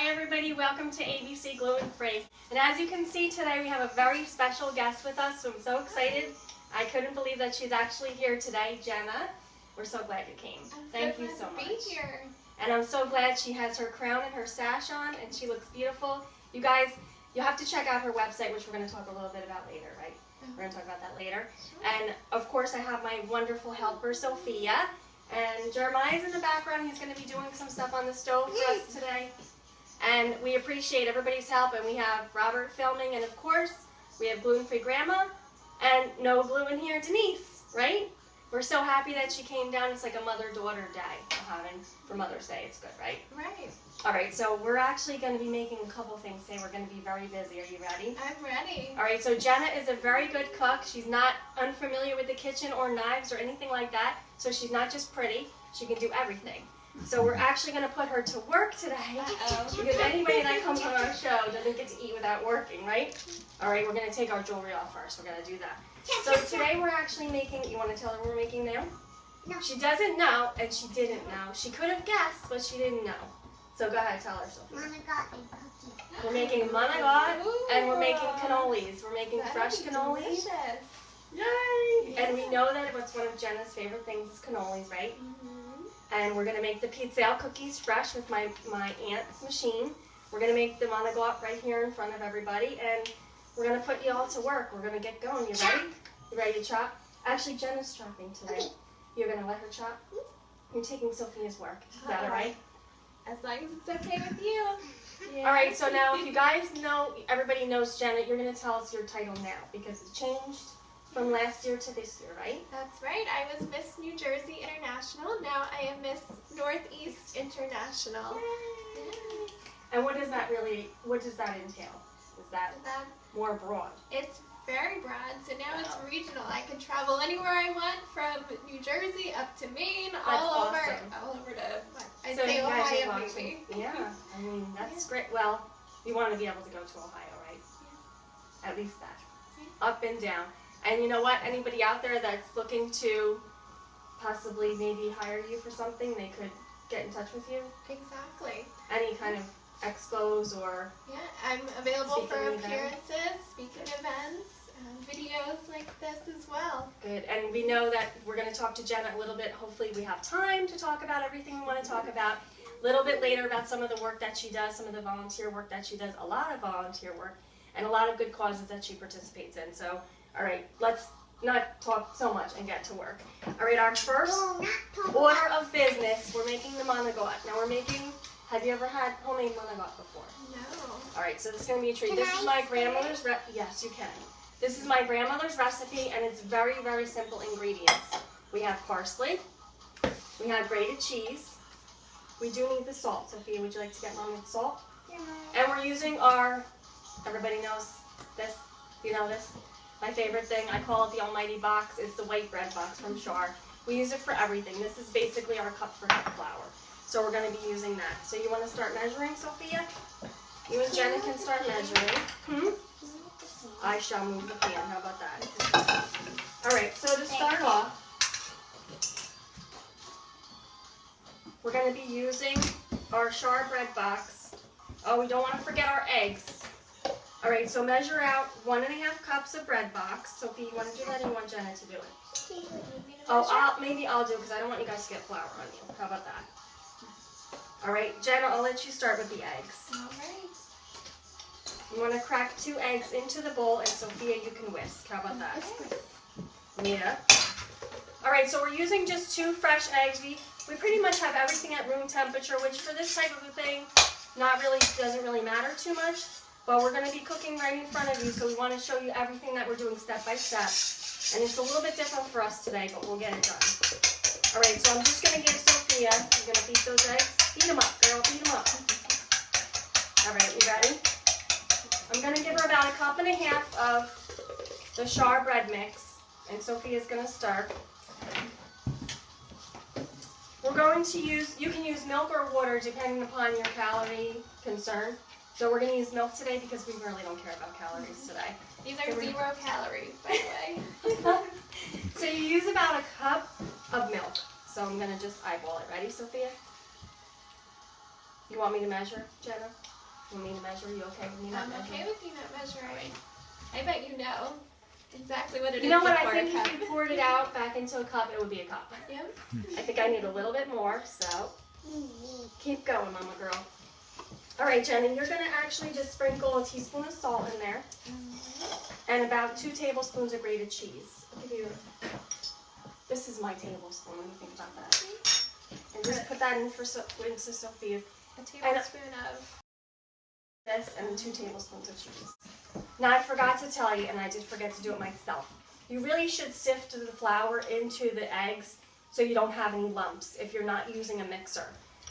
Hi everybody, welcome to ABC Gluten Free. And as you can see today, we have a very special guest with us, so I'm so excited. I couldn't believe that she's actually here today, Jenna. We're so glad you came. Thank you so much. To be here. And I'm so glad she has her crown and her sash on, and she looks beautiful. You guys, you have to check out her website, which we're going to talk a little bit about later, right? We're going to talk about that later. And of course, I have my wonderful helper, Sophia. And Jeremiah's in the background. He's going to be doing some stuff on the stove for us today. And we appreciate everybody's help. And we have Robert filming. And of course, we have gluten-free grandma. And no gluten here, Denise, right? We're so happy that she came down. It's like a mother-daughter day we're having for Mother's Day. It's good, right? Right. All right, so we're actually going to be making a couple things today. We're going to be very busy. Are you ready? I'm ready. All right, so Jenna is a very good cook. She's not unfamiliar with the kitchen or knives or anything like that. So she's not just pretty. She can do everything. So we're actually going to put her to work today. Because anybody that comes on our show doesn't get to eat without working, right? All right, we're going to take our jewelry off first. We're going to do that. So today we're actually making, you want to tell her what we're making now? No. She doesn't know, and she didn't know. She could have guessed, but she didn't know. So go ahead, tell her, Sophie. Monagot and cookies. We're making monagot, and we're making cannolis. We're making fresh cannolis. Delicious. Yay! And we know that what's one of Jenna's favorite things is cannolis, right? And we're going to make the pizza cookies fresh with my aunt's machine. We're going to make the monagot right here in front of everybody, and we're going to put you all to work. We're going to get going. You ready? You ready to chop? Actually, Jenna's chopping today. Okay. You're going to let her chop? You're taking Sophia's work. Is that all right? As long as it's okay with you. Yeah. All right, so now if you guys know, everybody knows Jenna, you're going to tell us your title now because it changed from last year to this year, right? That's right. I was Miss New Jersey International. Now I am Miss Northeast International. And what does that entail? Is that more broad? It's very broad, so now it's regional. I can travel anywhere I want from New Jersey up to Maine, all over to, I'd So say you guys are Ohio, watching. maybe. Yeah, I mean, that's great. Well, you want to be able to go to Ohio, right? Yeah. At least that. Up and down. And you know what? Anybody out there that's looking to possibly maybe hire you for something, they could get in touch with you? Exactly. Any kind of expos or... Yeah, I'm available for Speaking appearances, speaking events, videos like this as well. Good. And we know that we're going to talk to Jenna a little bit. Hopefully we have time to talk about everything we want to talk about. A little bit later about some of the work that she does, some of the volunteer work that she does, a lot of volunteer work, and a lot of good causes that she participates in. So, all right, let's not talk so much and get to work. All right, our first order of business, we're making the monagot. Now we're making, have you ever had homemade monagot before? No. All right, so this is going to be a treat. This is my grandmother's, yes, you can. This is my grandmother's recipe, and it's very, very simple ingredients. We have parsley. We have grated cheese. We do need the salt. Sophia, would you like to get Mom with salt? Yeah. And we're using our, everybody knows this? You know this? My favorite thing, I call it the almighty box, is the white bread box from Char. We use it for everything. This is basically our cup for cup flour. So we're going to be using that. So you want to start measuring, Sophia? You and Jenna can start measuring. I shall move the pan. How about that? All right, so to start off, we're going to be using our Char bread box. Oh, we don't want to forget our eggs. All right, so measure out 1.5 cups of bread box. Sophie, you want to do that, or you want Jenna to do it? Oh, maybe I'll do it because I don't want you guys to get flour on you. How about that? All right, Jenna, I'll let you start with the eggs. All right. You want to crack 2 eggs into the bowl, and Sophia, you can whisk. How about that? Yeah. All right, so we're using just 2 fresh eggs. We pretty much have everything at room temperature, which for this type of a thing, doesn't really matter too much. But we're going to be cooking right in front of you, so we want to show you everything that we're doing step by step. And it's a little bit different for us today, but we'll get it done. All right, so I'm just going to give Sophia, you're going to beat those eggs. Beat them up, girl, beat them up. All right, you ready? I'm going to give her about 1.5 cups of the Char bread mix, and Sophia's going to start. We're going to use, you can use milk or water depending upon your calorie concern. So we're going to use milk today because we really don't care about calories today. These are 0 calories, by the way. So you use about 1 cup of milk. So I'm going to just eyeball it. Ready, Sophia? You want me to measure, Jenna? Want me to measure? You okay with me not I'm measuring? okay with you not measuring. I bet you know exactly what it is. You know what? I before think a cup. if you poured it out back into a cup, it would be a cup. Yep. I think I need a little bit more, so keep going, Mama girl. All right, Jenny, you're going to actually just sprinkle a teaspoon of salt in there and about 2 tablespoons of grated cheese. I'll give you, this is my tablespoon when you think about that. And just put that in into Sophia. A tablespoon of This and 2 tablespoons of cheese. Now I forgot to tell you, and I did forget to do it myself. You really should sift the flour into the eggs so you don't have any lumps if you're not using a mixer.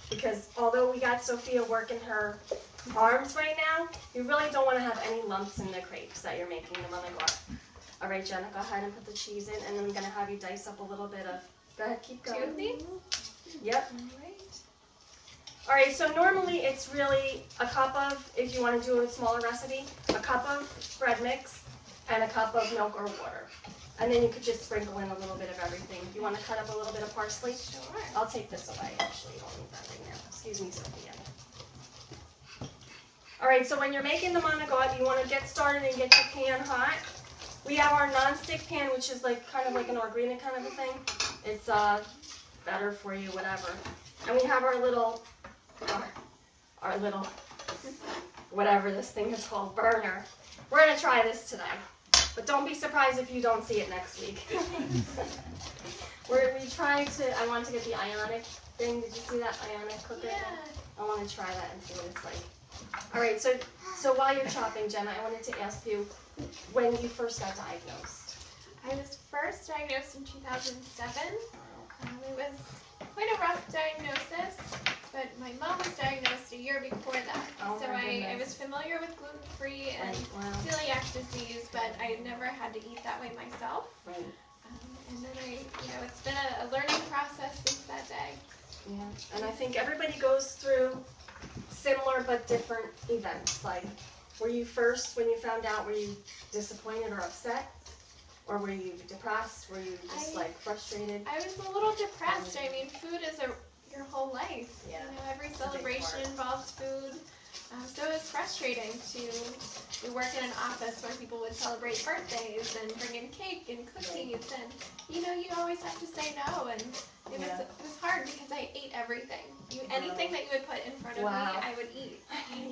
Because although we got Sophia working her arms right now, you really don't want to have any lumps in the crepes that you're making them on the go. All right, Jenna, go ahead and put the cheese in, and then I'm going to have you dice up a little bit of, go ahead, keep going. 2 of these? Yep. Alright. All right, so normally it's really a cup of, if you want to do a smaller recipe, a cup of bread mix and a cup of milk or water. And then you could just sprinkle in a little bit of everything. If you want to cut up a little bit of parsley, Sure. I'll take this away. Actually, you don't need that right now. Excuse me, Sophia. All right, so when you're making the manigot, you want to get started and get your pan hot. We have our non-stick pan, which is like kind of like an organic kind of a thing. It's better for you, whatever. And we have our little, whatever this thing is called, burner. We're gonna try this today, but don't be surprised if you don't see it next week. I want to get the ionic thing. Did you see that ionic cooker? Yeah. I want to try that and see what it's like. All right, so while you're chopping, Jenna, I wanted to ask you when you first got diagnosed. I was first diagnosed in 2007. It was quite a rough diagnosis, but my mom was diagnosed a year before that. Oh, so my I goodness. was familiar with gluten-free and Wow. celiac disease, but I had never had to eat that way myself. Right. And then it's been a learning process since that day. Yeah, and I think everybody goes through similar but different events. Like, were you first, when you found out, were you disappointed or upset? Or were you depressed? Were you just frustrated? I was a little depressed. I mean, food is your whole life. Yeah. Every celebration involves food. So it was frustrating to work in an office where people would celebrate birthdays and bring in cake and cookies, and you always have to say no, and it was hard because I ate everything. Anything that you would put in front of me, I would eat,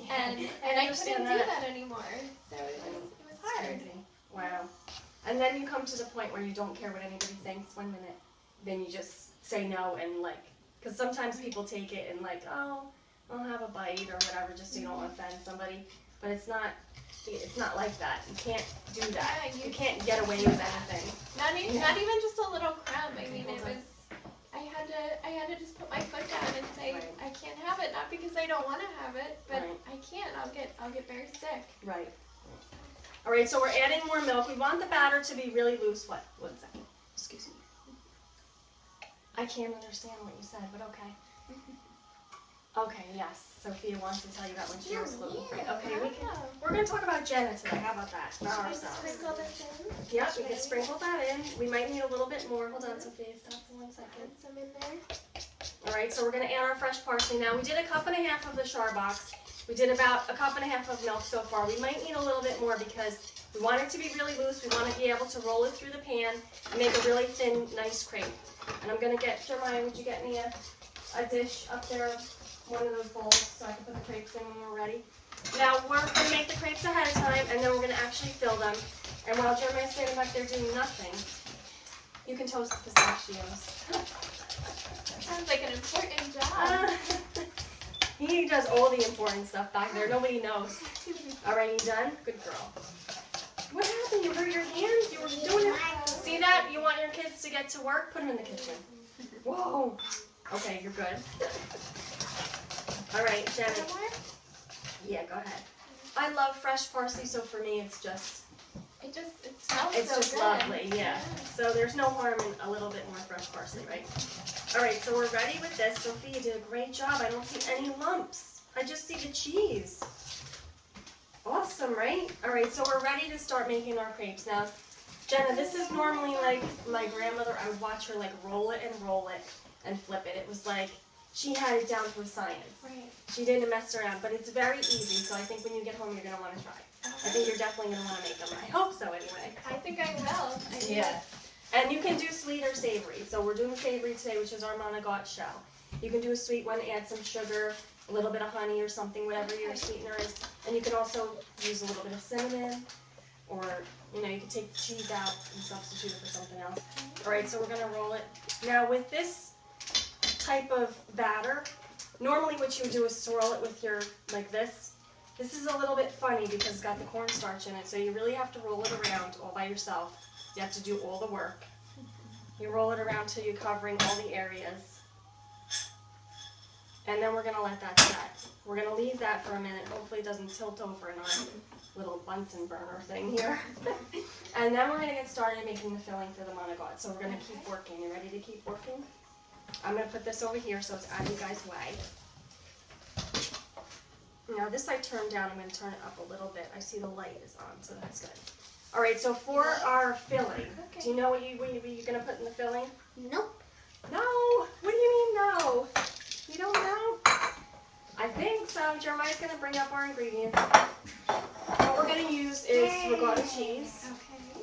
and I couldn't do that anymore. So it was hard. Wow. And then you come to the point where you don't care what anybody thinks 1 minute, then you just say no, and because sometimes people take it and oh, I'll have a bite or whatever, just so you don't offend somebody. But it's not like that. You can't do that. Yeah, you can't get away with anything. Not even just a little crumb. I mean, I had to just put my foot down and say, I can't have it. Not because I don't want to have it, but I can't. I'll get very sick. Right. All right, so we're adding more milk. We want the batter to be really loose. What? 1 second. Excuse me. I can't understand what you said, but okay. Okay, yes. Sophia wants to tell you that when she was gluten-free. Okay, we're going to talk about Jenna today. How about that? Not ourselves. Sprinkle this in. Yep, we can sprinkle that in. We might need a little bit more. Hold on, Sophia. Stop for 1 second. Put some in there. All right, so we're going to add our fresh parsley now. We did 1.5 cups of the char box. We did about 1.5 cups of milk so far. We might need a little bit more because we want it to be really loose. We want to be able to roll it through the pan and make a really thin, nice crepe. And I'm going to get, Jeremiah, would you get me a dish up there, one of those bowls, so I can put the crepes in when we're ready? Now, we're going to make the crepes ahead of time, and then we're going to actually fill them. And while Jeremiah's standing back there doing nothing, you can toast the pistachios. That sounds like an important job. He does all the important stuff back there. Nobody knows. All right, you done? Good girl. What happened? You hurt your hand? You were doing it. See that? You want your kids to get to work? Put them in the kitchen. Whoa. Okay, you're good. All right, Jenna. Yeah, go ahead. I love fresh parsley, so for me, it's just. It smells it's so just good. lovely, yeah. So there's no harm in a little bit more fresh parsley, right? All right, so we're ready with this. Sophia did a great job. I don't see any lumps. I just see the cheese. Awesome, right? All right, so we're ready to start making our crepes. Now, Jenna, this is normally like my grandmother. I would watch her roll it and flip it. It was like she had it down to a science. Right. She didn't mess around, but it's very easy, so I think when you get home, you're going to want to try. I think you're definitely going to want to make them. I hope so, anyway. I think I will. Yeah. And you can do sweet or savory. So we're doing savory today, which is our monogot shell. You can do a sweet one, add some sugar, a little bit of honey or something, whatever your sweetener is. And you can also use a little bit of cinnamon, or, you know, you can take the cheese out and substitute it for something else. All right, so we're going to roll it. Now with this type of batter, normally what you would do is swirl it with your, like this. This is a little bit funny because it's got the cornstarch in it, so you really have to roll it around all by yourself. You have to do all the work. You roll it around till you're covering all the areas. And then we're going to let that set. We're going to leave that for a minute. Hopefully it doesn't tilt over in our little Bunsen burner thing here. And then we're going to get started making the filling for the monogot. So we're going to keep working. You ready to keep working? I'm going to put this over here so it's out of you guys' way. Now this I turned down. I'm going to turn it up a little bit. I see the light is on, so that's good. All right, so for our filling, do you know what you're going to put in the filling? Nope. No. What do you mean no? You don't know? I think so. Jeremiah's going to bring up our ingredients. What we're going to use is ricotta cheese. Okay.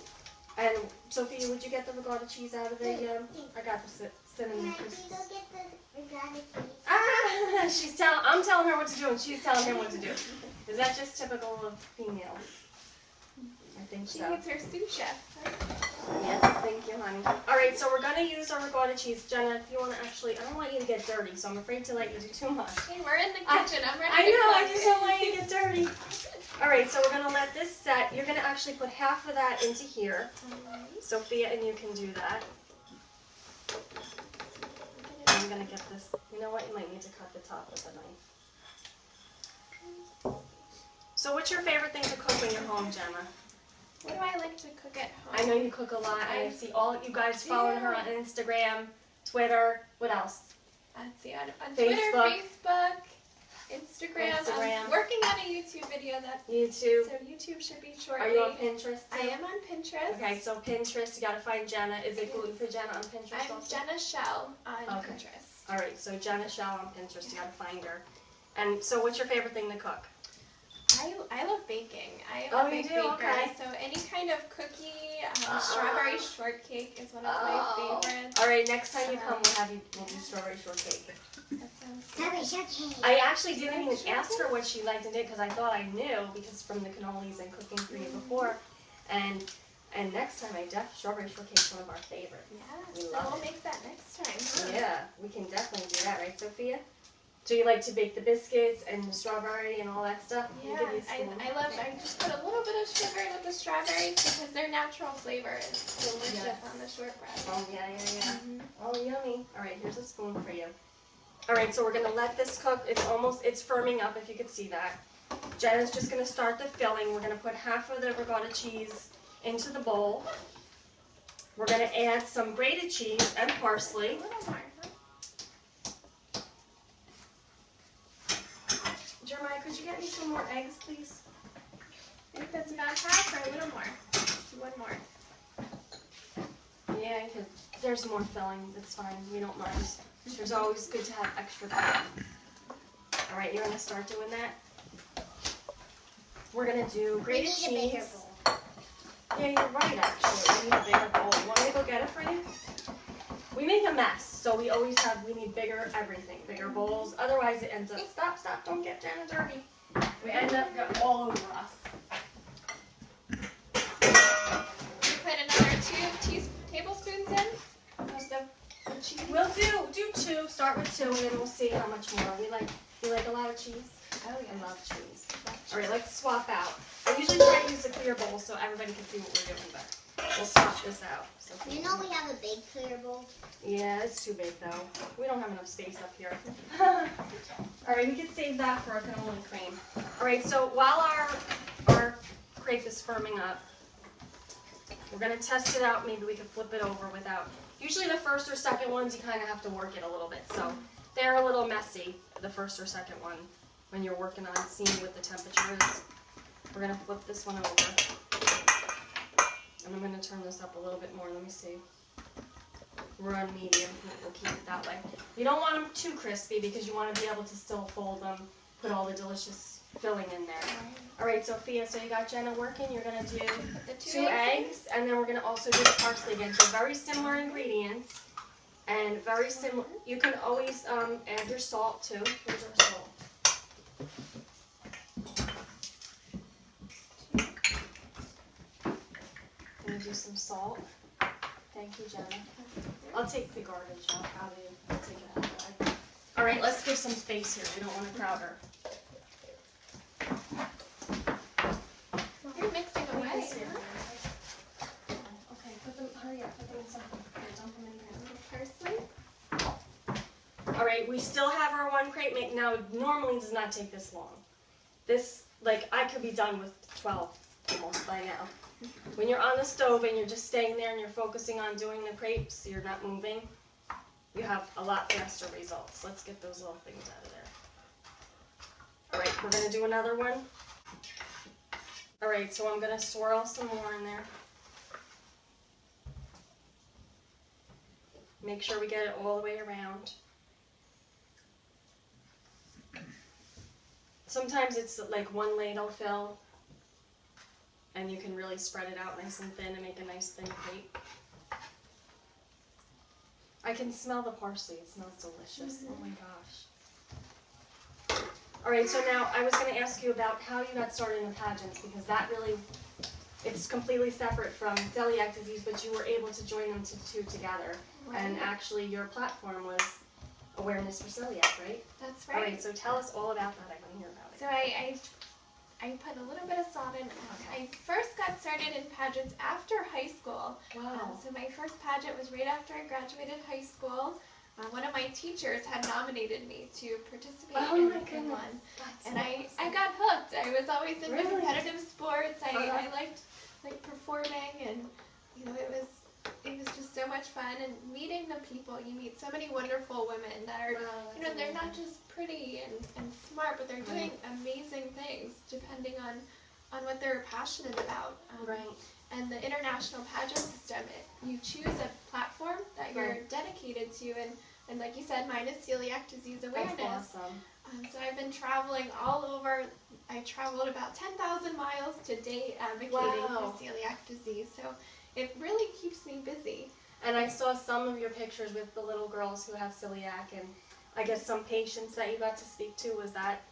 And Sophia, would you get the ricotta cheese out of the? I got the cinnamon. Can I please go get the ricotta cheese? Ah, I'm telling her what to do, and she's telling him what to do. Is that just typical of females? I think She so. needs her sous chef. Right? Yes, thank you, honey. All right, so we're going to use our ricotta cheese. Jenna, if you want to actually, I don't want you to get dirty, so I'm afraid to let you do too much. Hey, we're in the kitchen. I'm ready I to know, cook. I just don't want you to get dirty. All right, so we're going to let this set. You're going to actually put half of that into here. Alright. Sophia and you can do that. I'm going to get this. You know what? You might need to cut the top with a knife. So what's your favorite thing to cook when you're home, Jenna? What do I like to cook at home? I know you cook a lot. I see all you guys following her on Instagram, Twitter. What else? Let's see, on Facebook. Twitter, Facebook, Instagram. Instagram. I'm working on a YouTube video YouTube. so YouTube should be shortly. Are you on Pinterest too? I am on Pinterest. Okay, so Pinterest, you gotta find Jenna. Is it gluten for Jenna on Pinterest I'm also? Jenna Shell on Okay. Pinterest. All right, so Jenna Shell on Pinterest, you gotta find her. And so what's your favorite thing to cook? I love baking. I am Oh, a big you do? baker. Okay. So any kind of cookie, strawberry shortcake is one of my favorites. All right, next time you come, we'll do strawberry shortcake. That sounds good. Strawberry shortcake. I actually didn't even ask her what she liked and did because I thought I knew because from the cannolis and cooking for you before. And next time strawberry shortcake is one of our favorites. Yeah, We so love we'll it. make that next time. Huh? Yeah, we can definitely do that, right, Sophia? So you like to bake the biscuits and the strawberry and all that stuff? Yeah, Give me a spoon. I just put a little bit of sugar with the strawberries because their natural flavor is delicious Yes. on the shortbread. Oh, yeah. Mhm. Oh, yummy. All right, here's a spoon for you. All right, so we're going to let this cook. It's firming up, if you could see that. Jenna's just going to start the filling. We're going to put half of the ricotta cheese into the bowl. We're going to add some grated cheese and parsley. A little more, huh? Jeremiah, could you get me some more eggs, please? I think that's about half or a little more. One more. Yeah, there's more filling. That's fine. We don't mind. It's always good to have extra filling. All right, you're going to start doing that. We're going to do grated We need a bigger cheese. bowl. Yeah, you're right, actually. We need a bigger bowl. You want me to go get it for you? We make a mess, so we need bigger everything, bigger bowls. Otherwise, it ends up, stop, don't get Jenna dirty. We end up all over us. You put another 2 tablespoons in of the cheese. We'll do 2. Start with 2, and then we'll see how much more. You like a lot of cheese? Oh, I love cheese. All right, let's swap out. I usually try to use a clear bowl so everybody can see what we're doing, but we'll swap this out. So You know we have a big clear bowl. yeah, it's too big though. We don't have enough space up here. All right, we can save that for our cannoli cream. All right, so while our crepe is firming up, we're gonna test it out. Maybe we can flip it over without. Usually the first or second ones, you kind of have to work it a little bit. So they're a little messy, the first or second one, when you're working on seeing what the temperature is. We're gonna flip this one over. And I'm going to turn this up a little bit more. Let me see. We're on medium. We'll keep it that way. You don't want them too crispy because you want to be able to still fold them, put all the delicious filling in there. All right, Sophia, so you got Jenna working. You're going to do The 2 eggs, and then we're going to also do the parsley again. So very similar ingredients, and very similar. You can always add your salt too. Here's our salt. I'm going to do some salt. Thank you, Jenna. I'll take the garbage out of you. I'll take it out of the bag. All right, let's give some space here. We don't want to crowd her. You're mixing away. Okay, put them, hurry up, put them in something. Here, dump them in here. Parsley. All right, we still have our 1 crate make. Now, it normally does not take this long. This, like, I could be done with 12 almost by now. When you're on the stove and you're just staying there and you're focusing on doing the crepes, you're not moving, you have a lot faster results. Let's get those little things out of there. All right, we're going to do another one. All right, so I'm going to swirl some more in there. Make sure we get it all the way around. Sometimes it's like 1 ladle fill, and you can really spread it out nice and thin and make a nice thin crepe. I can smell the parsley. It smells delicious. Oh my gosh. All right, so now I was going to ask you about how you got started in the pageants, because that really, it's completely separate from celiac disease, but you were able to join them two together. Right. And actually your platform was awareness for celiac, right? That's right. All right, so tell us all about that. I want to hear about it. So I put a little bit of salt in. Okay. I first got started in pageants after high school. Wow. So my first pageant was right after I graduated high school. One of my teachers had nominated me to participate in one. That's And I awesome. got hooked. I was always into Really? competitive sports. I liked performing, and you know, it was just so much fun, and meeting the people. You meet so many wonderful women that are, you know, they're not just pretty and smart, but they're doing amazing things depending on what they're passionate about. Right. And the international pageant system, you choose a platform that you're dedicated to, and like you said, mine is celiac disease awareness. That's awesome. So I've been traveling all over. I traveled about 10,000 miles to date advocating for celiac disease. So it really keeps me busy. And I saw some of your pictures with the little girls who have celiac, and I guess some patients that you got to speak to. Was that,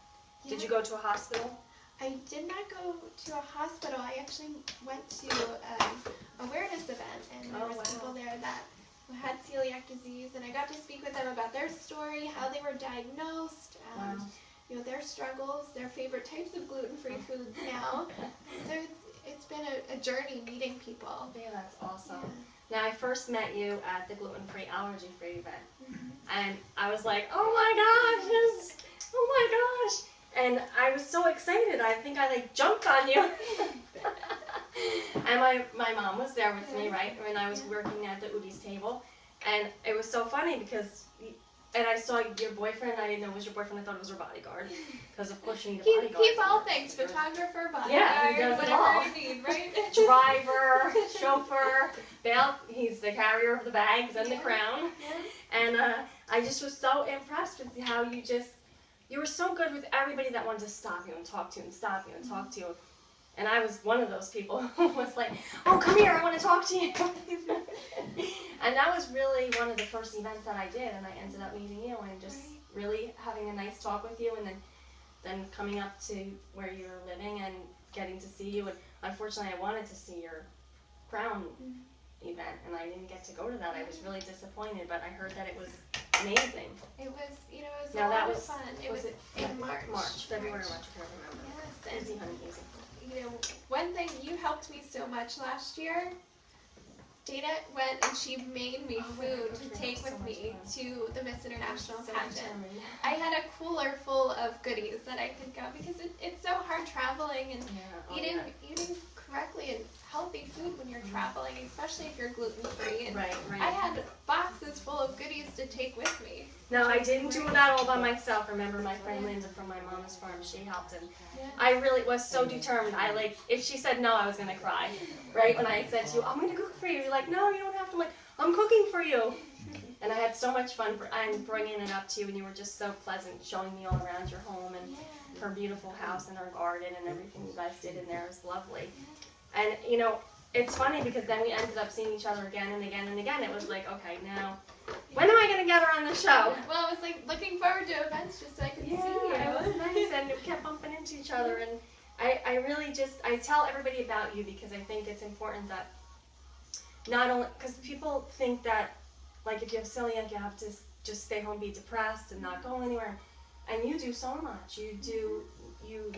did you go to a hospital? I did not go to a hospital. I actually went to an awareness event, and there was people there that had celiac disease, and I got to speak with them about their story, how they were diagnosed, you know, their struggles, their favorite types of gluten-free foods now. So it's been a journey meeting people. Yeah, that's awesome. Yeah. Now, I first met you at the gluten-free, allergy-free event, and I was like, oh my gosh, oh my gosh. And I was so excited, I think I jumped on you. And my mom was there with me, right, when I was working at the Udi's table. And it was so funny because, and I saw your boyfriend, I didn't know it was your boyfriend, I thought it was your bodyguard. Because of course you need a bodyguard. He's all things, photographer, bodyguard, whatever you need, right? Driver, chauffeur, he's the carrier of the bags and the crown. And I just was so impressed with how you were so good with everybody that wanted to stop you and talk to you and stop you and talk to you. And I was one of those people who was like, oh, come here, I want to talk to you. And that was really one of the first events that I did, and I ended up meeting you and just really having a nice talk with you, and then coming up to where you're living and getting to see you. And unfortunately, I wanted to see your crown event, and I didn't get to go to that. I was really disappointed, but I heard that it was amazing. It was, you know, it was now a that lot was, of fun. It was in March. February, March, I can't remember. Yes, Easy, honey, easy. You know, one thing, you helped me so much last year. Dana went and she made me food to take with me to the Miss International pageant. I had a cooler full of goodies that I could go, because it's so hard traveling and eating correctly and healthy food when you're traveling, especially if you're gluten-free. And right. I had boxes full of goodies to take with me. No, I didn't do that all by myself. Remember, my friend Linda from my mom's farm, she helped, and I really was so determined. If she said no, I was going to cry. Right? When I said to you, I'm going to cook for you, you're like, no, you don't have to. I'm like, I'm cooking for you. And I had so much fun and bringing it up to you, and you were just so pleasant, showing me all around your home and her beautiful house and her garden and everything you guys did in there was lovely. And you know, it's funny because then we ended up seeing each other again and again and again. It was like, okay, now, when am I going to get her on the show? Well, I was like looking forward to events just so I could see you. It was nice, and we kept bumping into each other. And I really I tell everybody about you because I think it's important that not only, because people think that, like, if you have celiac, you have to just stay home, be depressed, and not go anywhere. And you do so much. You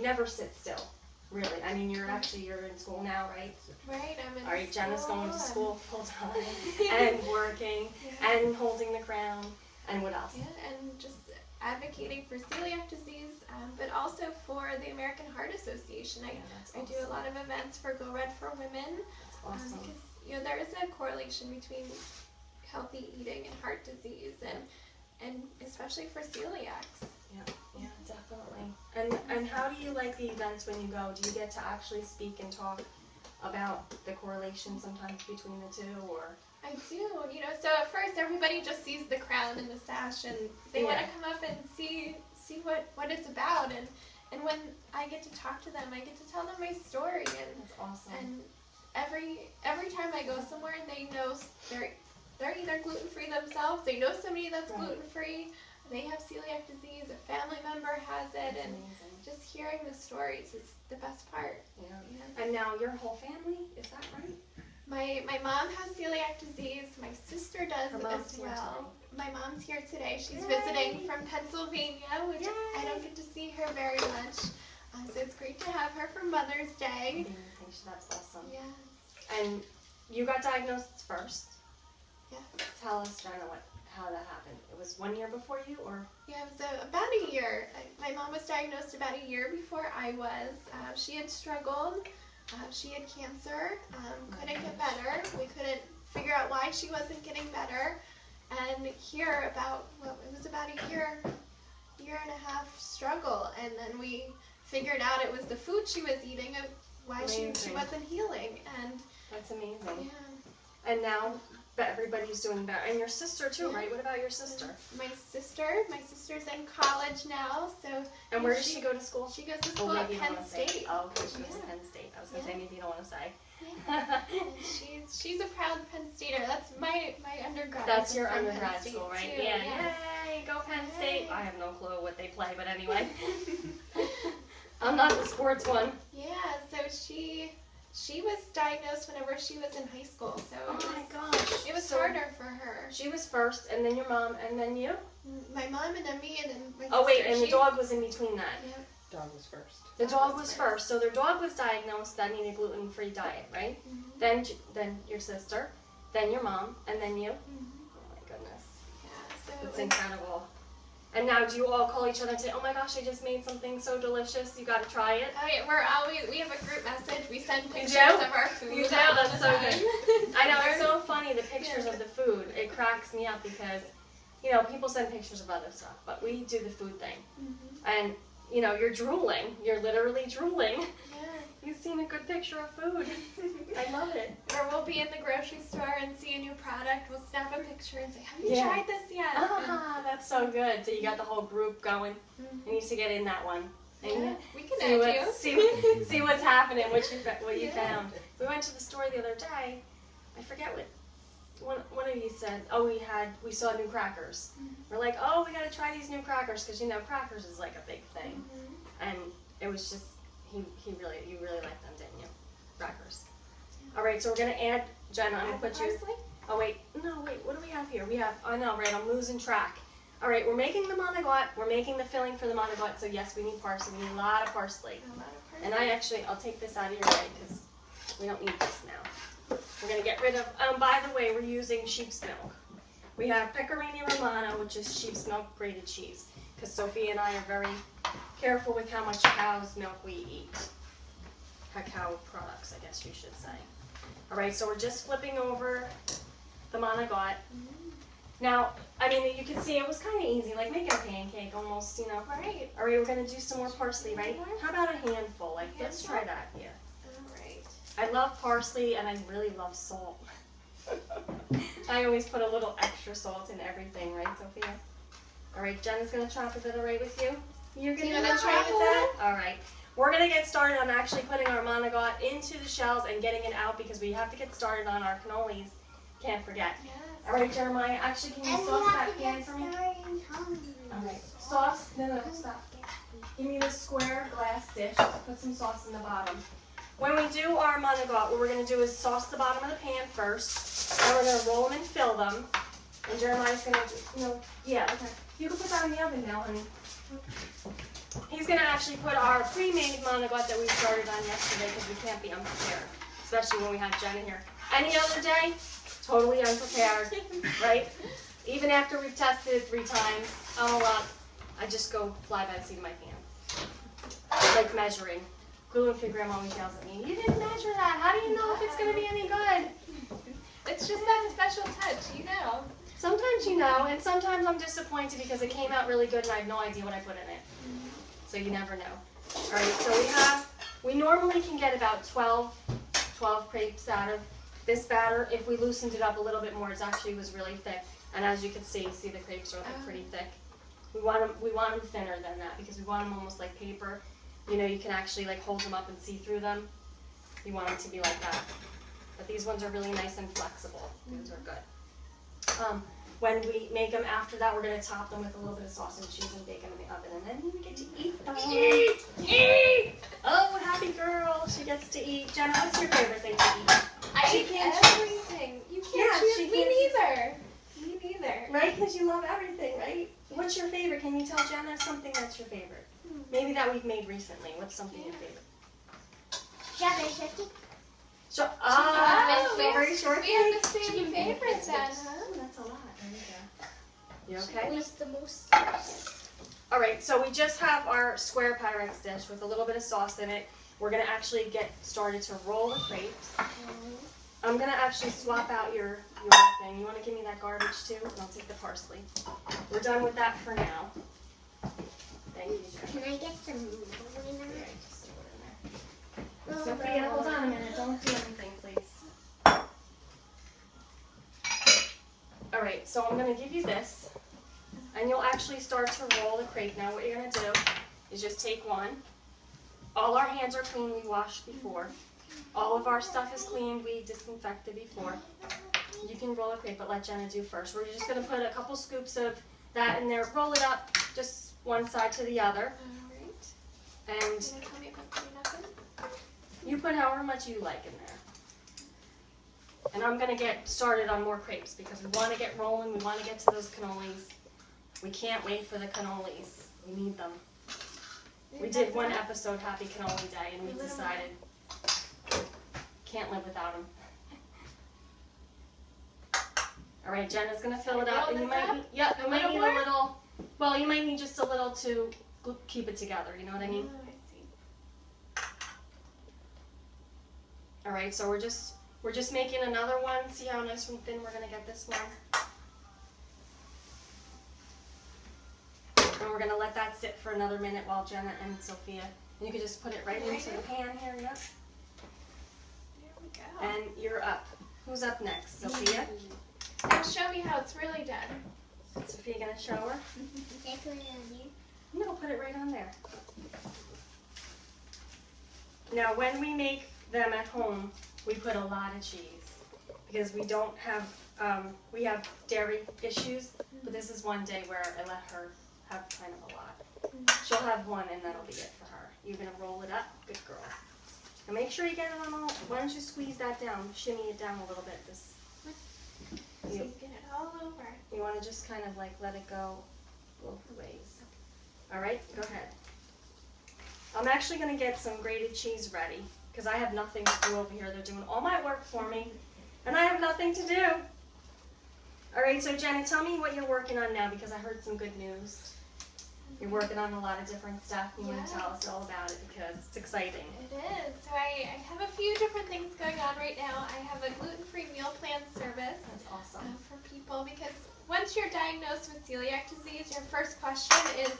never sit still, really. I mean, you're in school now, right? Right, I'm in All right, Jenna's going to school full time and working and holding the crown. And what else? Yeah, and just advocating for celiac disease, but also for the American Heart Association. I do a lot of events for Go Red for Women. That's awesome. Because, you know, there is a correlation between healthy eating and heart disease, and especially for celiacs. Yeah, definitely. And how do you like the events when you go? Do you get to actually speak and talk about the correlation sometimes between the two, or? I do, you know, so at first everybody just sees the crown and the sash, and they want to come up and see what it's about, and when I get to talk to them, I get to tell them my story, and that's awesome. And every time I go somewhere, they know they're either gluten-free themselves, they know somebody that's gluten-free, they have celiac disease, a family member has it, and just hearing the stories is the best part. Yeah. And now your whole family, is that right? My mom has celiac disease, my sister does as well. My mom's here today. She's visiting from Pennsylvania, which I don't get to see her very much. So it's great to have her for Mother's Day. That's awesome. Yeah. And you got diagnosed first. Yeah. Tell us, Jenna, how that happened. It was 1 year before you, or? Yeah, it was about a year. My mom was diagnosed about a year before I was. She had struggled. She had cancer. Couldn't get better. We couldn't figure out why she wasn't getting better. And here it was about a year and a half struggle. And then we figured out it was the food she was eating of why she wasn't healing. And that's amazing. Yeah. And now everybody's doing better. And your sister too, right? What about your sister? My sister's in college now, so. And where does she go to school? She goes to school at Penn State. Oh, okay, she goes to Penn State. I was gonna say maybe you don't want to say. Yeah. she's a proud Penn Stater. That's my undergrad. That's your undergrad school, right? Too. Yeah. Yay, go Penn State. I have no clue what they play, but anyway. I'm not the sports one. Yeah, so she was diagnosed whenever she was in high school, so my gosh, it was harder for her. She was first, and then your mom, and then you? My mom, and then me, and then my sister. Oh wait, and the dog was in between that. Yeah. Dog was first. The dog was first. So their dog was diagnosed that needed gluten-free diet, right? Mm-hmm. Then your sister, then your mom, and then you. Mm-hmm. Oh my goodness. Yeah, so it's incredible. And now do you all call each other and say, oh my gosh, I just made something so delicious, you gotta try it? Oh yeah, we have a group message, we send pictures of our food. You do? That's so good. I know, it's so funny, the pictures of the food. It cracks me up because, you know, people send pictures of other stuff, but we do the food thing. Mm-hmm. And, you know, you're drooling. You're literally drooling. Yeah. You've seen a good picture of food. I love it. Or we'll be in the grocery store and see a new product. We'll snap a picture and say, have you tried this yet? Ah, that's so good. So you got the whole group going. You need to get in that one. Yeah, we can add you. See what's happening, what you found. We went to the store the other day. I forget what one of you said. Oh, we saw new crackers. We're like, oh, we got to try these new crackers because, you know, crackers is like a big thing. And it was just, you really liked them, didn't you? Crackers. All right, so we're going to add, Jenna, I'm going to put you. Oh, wait. No, wait. What do we have here? We have, oh, no, right. I'm losing track. All right, we're making the monogot. We're making the filling for the monogot. So, yes, we need parsley. We need a lot of parsley. And I'll take this out of your way because we don't need this now. We're going to get rid of, by the way, we're using sheep's milk. We have Pecorino Romano, which is sheep's milk grated cheese. Because Sophie and I are very careful with how much cow's milk we eat. Cacao products, I guess you should say. All right, so we're just flipping over the monogot. Now, I mean, you can see it was kind of easy, like making a pancake almost, you know. Right. All right, we're going to do some more parsley, right? How about a handful? Like, let's try that here. All right. I love parsley, and I really love salt. I always put a little extra salt in everything, right, Sophia? All right, Jenna's gonna chop. Is that all right with you? You're gonna try with that? All right. We're gonna get started on actually putting our monogot into the shells and getting it out because we have to get started on our cannolis. Can't forget. Yes. All right, Jeremiah. Actually, can you sauce that pan for me? All right. Sauce. No, stop. Give me this square glass dish. Put some sauce in the bottom. When we do our monogot, what we're going to do is sauce the bottom of the pan first. Then we're going to roll them and fill them. And Jeremiah's going to, yeah, okay. You can put that in the oven now, honey. He's going to actually put our pre-made monogot that we started on yesterday because we can't be unprepared, especially when we have Jenna here. Any other day, totally unprepared, right? Even after we've tested 3 times, I just go fly by the seat of my pants. Like measuring. Gluten-free grandma always yells at me, you didn't measure that. How do you know if it's going to be any good? It's just that special touch, you know. Sometimes you know, and sometimes I'm disappointed because it came out really good and I have no idea what I put in it. So you never know. All right, so we normally can get about 12 crepes out of this batter. If we loosened it up a little bit more, it actually was really thick. And as you can see the crepes are like pretty thick. We want them thinner than that because we want them almost like paper. You know, you can actually like hold them up and see through them. You want them to be like that. But these ones are really nice and flexible. These are good. When we make them after that, we're going to top them with a little bit of sauce and cheese and bake them in the oven. And then we get to eat them. Eat! Oh, happy girl. She gets to eat. Jenna, what's your favorite thing to eat? I eat everything. You can't choose. Me neither. Me neither. Right? Because you love everything, right? What's your favorite? Can you tell Jenna something that's your favorite? Maybe that we've made recently. What's something your favorite? Strawberry shortcake. Strawberry shortcake. We have the same favorite then, huh? Oh, that's a lot. You okay? Who's the most? All right, so we just have our square Pyrex dish with a little bit of sauce in it. We're going to actually get started to roll the crepes. I'm going to actually swap out your thing. You want to give me that garbage too? And I'll take the parsley. We're done with that for now. Thank you, Jenna. Can I get some more in there? Just throw it in there. Sophia, hold on a minute. Don't do anything, please. All right, so I'm going to give you this, and you'll actually start to roll the crepe. Now what you're going to do is just take one. All our hands are clean. We washed before. All of our stuff is cleaned. We disinfected before. You can roll a crepe, but let Jenna do first. We're just going to put a couple scoops of that in there. Roll it up just one side to the other. All right. And Can you tell me about putting up in? you put however much you like in there. And I'm going to get started on more crepes because we want to get rolling. We want to get to those cannolis. We can't wait for the cannolis. We need them. We did one episode, Happy Cannoli Day, and we decided can't live without them. All right, Jenna's going to fill it up. And you might need, you might need a little, well, you might need just a little to keep it together. You know what I mean? Oh, I see. All right, so we're just making another one. See how nice and thin we're going to get this one? And we're going to let that sit for another minute while Jenna and Sophia. And you can just put it right into the pan here, yep. There we go. And you're up. Who's up next? Sophia? Now show me how it's really done. Is Sophia going to show her? Can I put it on here? No, put it right on there. Now, when we make them at home, we put a lot of cheese because we don't have, we have dairy issues, but this is one day where I let her have kind of a lot. She'll have one and that'll be it for her. You're going to roll it up. Good girl. And make sure you get it on all, why don't you squeeze that down, shimmy it down a little bit. So you get it all over. You want to just kind of like let it go both ways. All right, go ahead. I'm actually going to get some grated cheese ready because I have nothing to do over here. They're doing all my work for me and I have nothing to do. All right, so Jenna, tell me what you're working on now because I heard some good news. You're working on a lot of different stuff. You want to tell us all about it because it's exciting. It is. So I have a few different things going on right now. I have a gluten-free meal plan service. That's awesome. For people because once you're diagnosed with celiac disease, your first question is,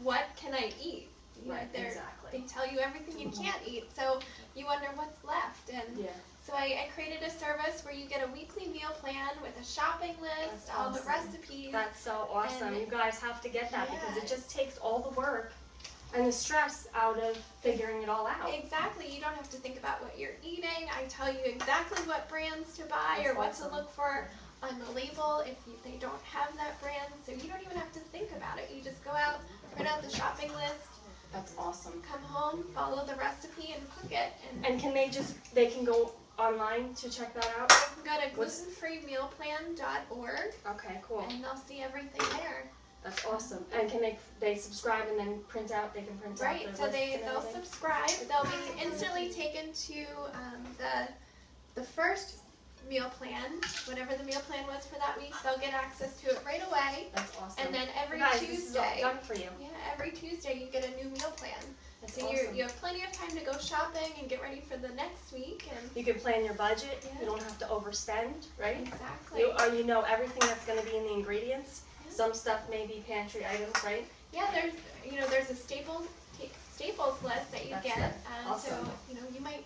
what can I eat? you know, Right, exactly. they tell you everything you can't eat, so you wonder what's left. And Yeah. so I created a service where you get a weekly meal plan with a shopping list, That's all the awesome. recipes. That's so awesome. And You guys have to get that because yeah. it just takes all the work and the stress out of figuring it all out. Exactly. You don't have to think about what you're eating. I tell you exactly what brands to buy That's or what awesome. to look for on the label if they don't have that brand. So you don't even have to think about it. You just go out, print out the shopping list, That's awesome. come home, follow the recipe, and cook it. And can they can go online to check that out? You can go to glutenfreemealplan.org Okay, cool. and they'll see everything there. That's awesome. And can they subscribe and then print out? They can print out Right, the so list and they'll everything? subscribe. They'll be instantly taken to the first meal plan, whatever the meal plan was for that week. They'll get access to it right away. That's awesome. And then every Guys, this is all Tuesday, done for you. yeah, every Tuesday you get a new meal plan. That's So awesome. you have plenty of time to go shopping and get ready for the next week. And You can plan your budget. Yeah. You don't have to overspend, right? exactly. You know everything that's going to be in the ingredients. Yeah. Some stuff may be pantry items, right? Yeah, there's a staples list that you That's get. it. And Awesome. so you might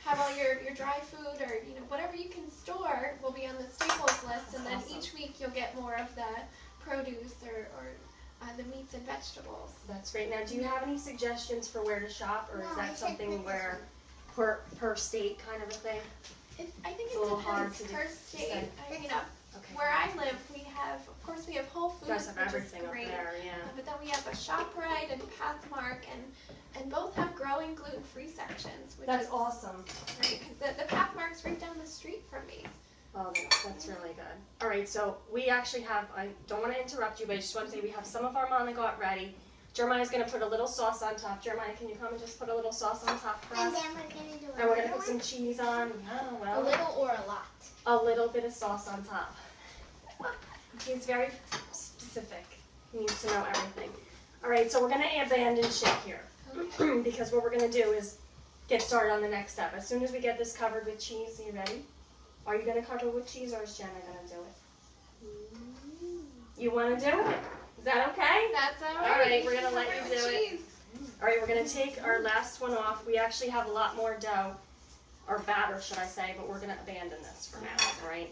have all your dry food or whatever you can store will be on the staples list, and then That's awesome. each week you'll get more of the produce or the meats and vegetables. That's great. Now, do you have any suggestions for where to shop, or is No, I that said something put this where per state kind of a thing? I think It's it a little hard depends to per say. state. Okay. Where I live, of course, we have Whole You Foods, guys have which everything is up great. there, yeah. But then we have a ShopRite and Pathmark, and both have growing gluten-free sections, which That's is awesome. great because the Pathmark's right down the street from me. Oh, that's really good. All right, so we actually have, I don't want to interrupt you, but I just want to say we have some of our monagot ready. Jeremiah's going to put a little sauce on top. Jeremiah, can you come and just put a little sauce on top for And us? then we're going to do And we're going to another put some one. cheese on. Oh, A well, little or a lot? a little bit of sauce on top. He's very specific. He needs to know everything. All right, so we're going to abandon shit here. Because what we're going to do is get started on the next step. As soon as we get this covered with cheese, are you ready? Are you going to cover it with cheese, or is Jenna going to do it? You want to do it? Is that okay? That's all All right. right, we're gonna let you Cover do with it. cheese. All right, we're going to take our last one off. We actually have a lot more dough, or batter, should I say, but we're going to abandon this for now, all right?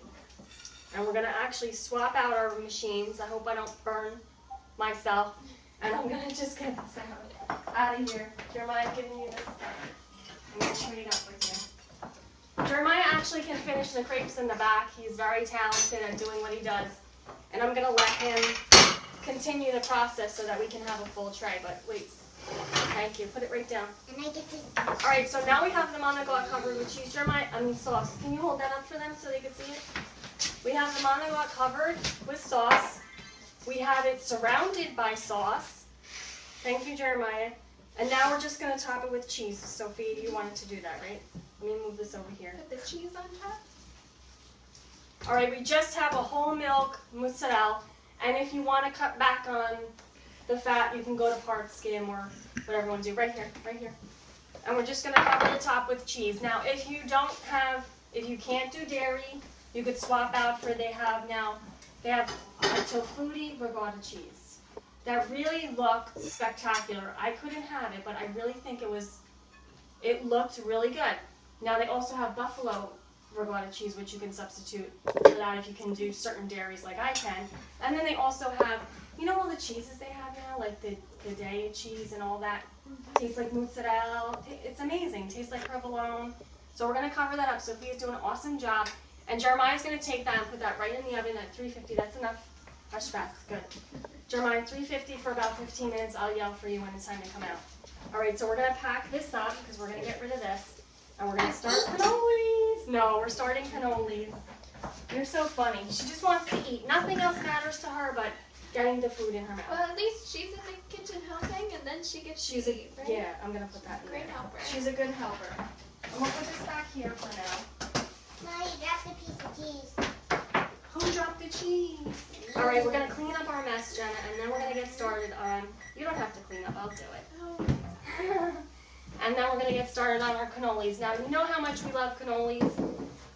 And we're going to actually swap out our machines. I hope I don't burn myself. And I'm going to just get this out of here. Jeremiah, I'm giving you this stuff. I'm going to trade up with you. Jeremiah actually can finish the crepes in the back. He's very talented at doing what he does. And I'm going to let him continue the process so that we can have a full tray. But wait, thank you. Put it right down. And I get to. All right, so now we have the monagot covered with cheese. Jeremiah, sauce. Can you hold that up for them so they can see it? We have the monagot covered with sauce. We have it surrounded by sauce. Thank you, Jeremiah. And now we're just going to top it with cheese. Sophia, you wanted to do that, right? Let me move this over here. Put the cheese on top. All right, we just have a whole milk mozzarella. And if you want to cut back on the fat, you can go to part skim or whatever you want to do. Right here, right here. And we're just going to cover the top with cheese. Now, if you can't do dairy, you could swap out for, they have a tofuti ricotta cheese. That really looked spectacular. I couldn't have it, but I really think it looked really good. Now they also have buffalo ricotta cheese, which you can substitute for that if you can do certain dairies like I can. And then they also have, all the cheeses they have now, like the Daiya cheese and all that. Tastes like mozzarella. It's amazing. Tastes like provolone. So we're going to cover that up. Sophia's doing an awesome job. And Jeremiah's going to take that and put that right in the oven at 350. That's enough. Hush back. Good. Jeremiah, 350 for about 15 minutes. I'll yell for you when it's time to come out. All right, so we're going to pack this up because we're going to get rid of this. And we're going to start cannolis. No, we're starting cannolis. You're so funny. She just wants to eat. Nothing else matters to her but getting the food in her mouth. Well, at least she's in the kitchen helping, and then she gets to eat, right? Yeah, I'm going to put that in Great there. helper. She's a good helper. I'm going to put this back here for now. No, you dropped a piece of cheese. Who dropped the cheese? All right, we're going to clean up our mess, Jenna, and then we're going to get started on, you don't have to clean up, I'll do it. Oh, And then we're going to get started on our cannolis. Now, you know how much we love cannolis?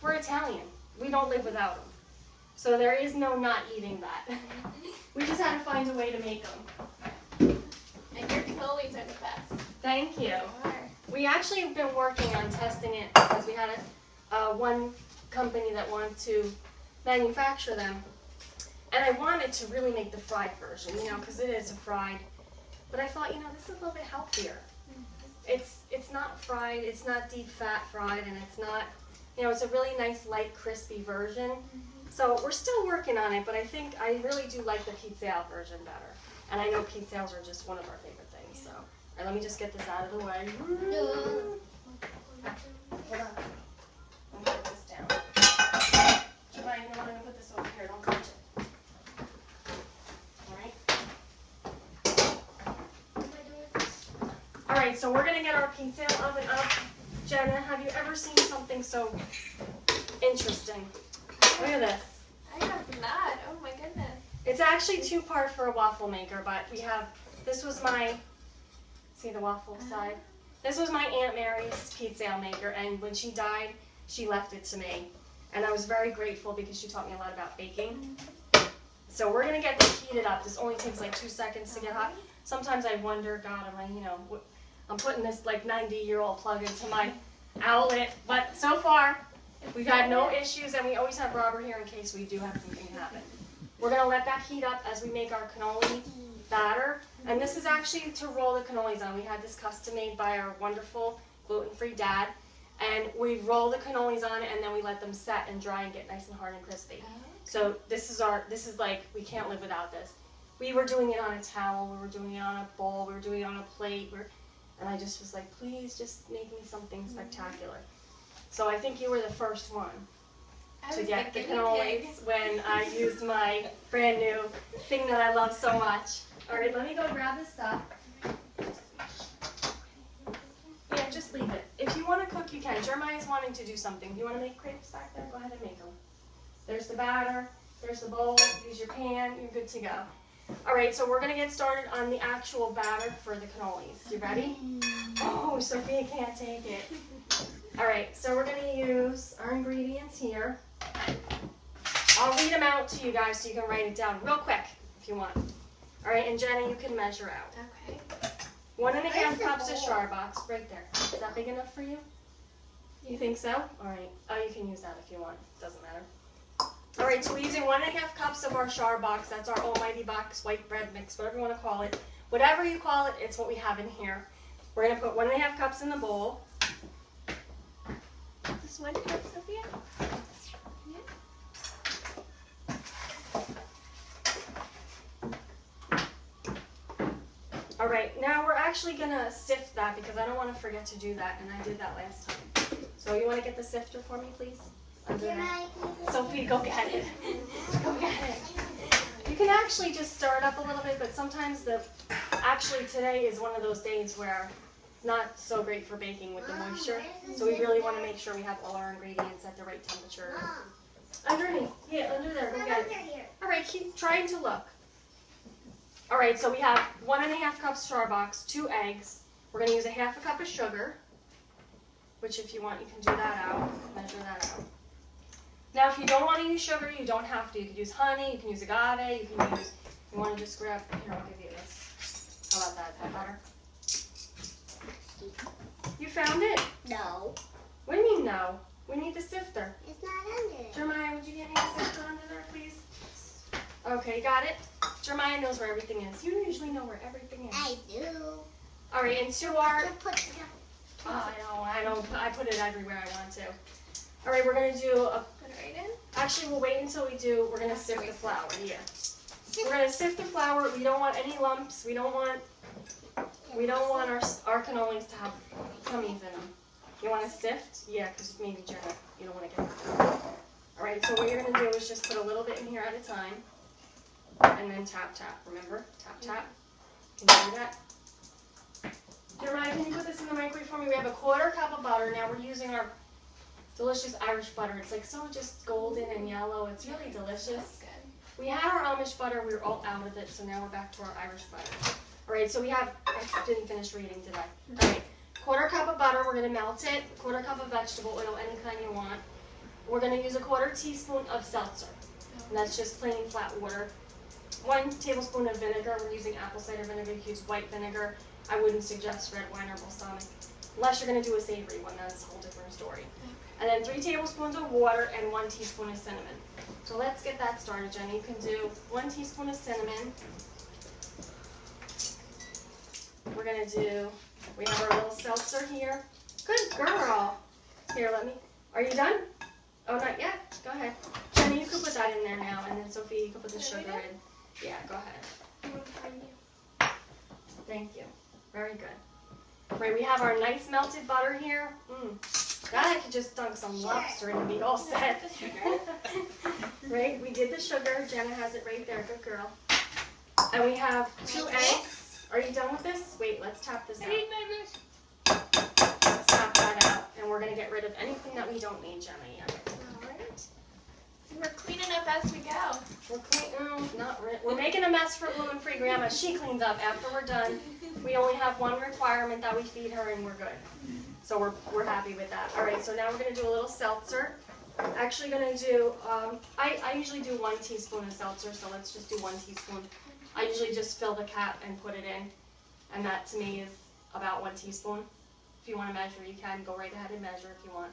We're Italian. We don't live without them. So there is no not eating that. We just had to find a way to make them. and your cannolis are the best. Thank you. You are. We actually have been working on testing it because we had one company that wanted to manufacture them. And I wanted to really make the fried version, you know, because it is a fried. But I thought, you know, this is a little bit healthier. It's not fried, it's not deep fat fried, and it's not, you know, it's a really nice light crispy version. So we're still working on it, but I think I really do like the pizza version better. And I know pizzas are just one of our favorite things. So, all right, let me just get this out of the way. Hold on. Let me put this down. Jemima, you know what? I'm gonna put this over here. Don't touch it. All right. What am I doing with this? All right, so we're gonna get our pizza oven up. Jenna, have you ever seen something so interesting? Look at this. I have not. Oh my goodness. It's actually 2-part for a waffle maker, but we have, this was my, see the waffle side? This was my Aunt Mary's pizza maker, and when she died, she left it to me. And I was very grateful because she taught me a lot about baking. So we're gonna get this heated up. This only takes like 2 seconds to get hot. Sometimes I wonder, God, am I, you know, I'm putting this like 90-year-old plug into my outlet, but so far, we've had no issues, and we always have Robert here in case we do have something happen. We're going to let that heat up as we make our cannoli batter. And this is actually to roll the cannolis on. We had this custom made by our wonderful gluten-free dad. And we roll the cannolis on it, and then we let them set and dry and get nice and hard and crispy. So this is like, we can't live without this. We were doing it on a towel, we were doing it on a bowl, we were doing it on a plate. And I just was like, please just make me something spectacular. So I think you were the first one to get the cannolis when I used my brand new thing that I love so much. All right, let me go grab this stuff. Yeah, just leave it. If you want to cook, you can. Jeremiah's wanting to do something. Do you want to make crepes back there? Go ahead and make them. There's the batter. There's the bowl. Use your pan. You're good to go. All right, so we're going to get started on the actual batter for the cannolis. You ready? Oh, Sophia can't take it. All right, so we're going to use our ingredients here. I'll read them out to you guys so you can write it down real quick if you want. All right, and Jenna, you can measure out. Okay. 1.5 cups of Starbucks, right there. Is that big enough for you? You think so? All right. Oh, you can use that if you want. Doesn't matter. All right, so we're using 1.5 cups of our Starbucks. That's our almighty box white bread mix, whatever you want to call it. Whatever you call it, it's what we have in here. We're going to put 1.5 cups in the bowl. Just 1 cup, Sophia? All right, now we're actually going to sift that because I don't want to forget to do that, and I did that last time. So you want to get the sifter for me, please? Under there. Sophie, go get it. Go get it. You can actually just stir it up a little bit, but sometimes actually today is one of those days where it's not so great for baking with the moisture. So we really want to make sure we have all our ingredients at the right temperature. Underneath. Yeah, under there. Go get it. All right, keep trying to look. All right, so we have 1.5 cups Starbucks, 2 eggs. We're going to use 1/2 cup of sugar, which if you want, you can do that out, measure that out. Now, if you don't want to use sugar, you don't have to. You can use honey, you can use agave, you can use, you want to just grab, here, I'll give you this. How about that? Is that better? You found it? No. What do you mean no? We need the sifter. It's not under it. Jeremiah, would you get me a sifter under there, please? Okay, got it? Jeremiah knows where everything is. You usually know where everything is. I do. All right, and to our... I know. I put it everywhere I want to. All right, we're going to do a... Put it right in? Actually, we'll wait until we do... We're going to sift the flour, yeah. We're going to sift the flour. We don't want any lumps. We don't want our cannolis to have tummies in them. You want to sift? Yeah, because maybe, Jenna, you don't want to get that. All right, so what you're going to do is just put a little bit in here at a time. And then tap, tap. Remember? Tap, tap. Can you do that? Jeremiah, can you put this in the microwave for me? We have 1/4 cup of butter. Now we're using our delicious Irish butter. It's like so just golden and yellow. It's really delicious. That's good. We had our Amish butter. We were all out of it, so now we're back to our Irish butter. All right, so we have, I didn't finish reading, did I? All right, 1/4 cup of butter. We're going to melt it. 1/4 cup of vegetable oil, any kind you want. We're going to use 1/4 teaspoon of seltzer. And that's just plain flat water. 1 tablespoon of vinegar. We're using apple cider vinegar. You can use white vinegar. I wouldn't suggest red wine or balsamic. Unless you're going to do a savory one, that's a whole different story. And then 3 tablespoons of water and 1 teaspoon of cinnamon. So let's get that started, Jenna. You can do 1 teaspoon of cinnamon. We're going to do, we have our little seltzer here. Good girl. Here, let me, are you done? Oh, not yet? Go ahead. Jenna, you can put that in there now, and then Sophia, you can put the sugar in. Yeah, go ahead. Thank you. Very good. Right, we have our nice melted butter here. That I could just dunk some lobster in and be all set. Right, we did the sugar. Jenna has it right there. Good girl. And we have 2 eggs. Are you done with this? Wait, let's tap this out. Let's tap that out. And we're going to get rid of anything that we don't need, Jenna, yet. We're cleaning up as we go. We're making a mess for gluten-free Grandma. She cleans up after we're done. We only have one requirement that we feed her, and we're good. So we're happy with that. All right, so now we're going to do a little seltzer. Actually going to do, I usually do 1 teaspoon of seltzer, so let's just do 1 teaspoon. I usually just fill the cap and put it in, and that to me is about 1 teaspoon. If you want to measure, you can go right ahead and measure if you want.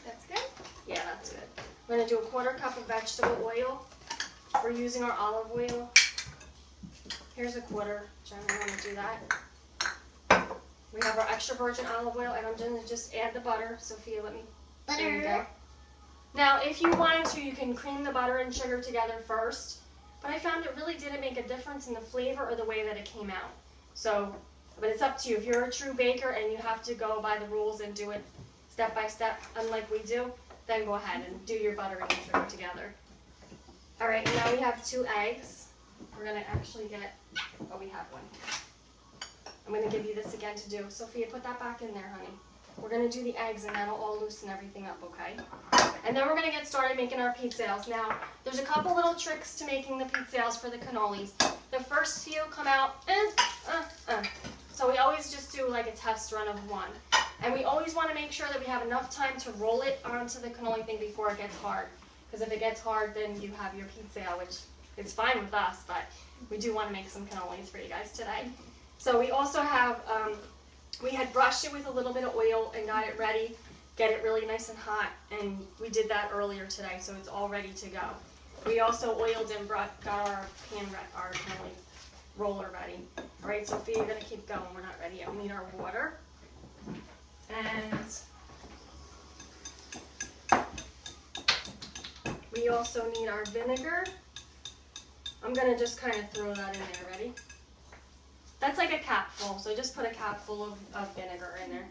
That's good? Yeah, that's good. We're going to do a 1/4 cup of vegetable oil. We're using our olive oil. Here's a 1/4. Jenna, I'm going to do that. We have our extra virgin olive oil, and I'm going to just add the butter. Sophia, let me. There you go. Now, if you wanted to, you can cream the butter and sugar together first. But I found it really didn't make a difference in the flavor or the way that it came out. So, but it's up to you. If you're a true baker and you have to go by the rules and do it step by step, unlike we do, then go ahead and do your butter and sugar together. All right, and now we have 2 eggs. We're going to actually get, oh, we have one. I'm going to give you this again to do. Sophia, put that back in there, honey. We're going to do the eggs, and that'll all loosen everything up, okay? And then we're going to get started making our pizzelles. Now, there's a couple little tricks to making the pizzelles for the cannolis. The first few come out, So we always just do like a test run of 1. And we always want to make sure that we have enough time to roll it onto the cannoli thing before it gets hard. Because if it gets hard, then you have your pizzelle, which is fine with us, but we do want to make some cannolis for you guys today. So we also have, we had brushed it with a little bit of oil and got it ready, get it really nice and hot, and we did that earlier today, so it's all ready to go. We also oiled and got our our cannoli roller ready. All right, Sophia, you're going to keep going. We're not ready yet. We need our water. And we also need our vinegar. I'm going to just kind of throw that in there. Ready? That's like a capful, so just put a capful of vinegar in there.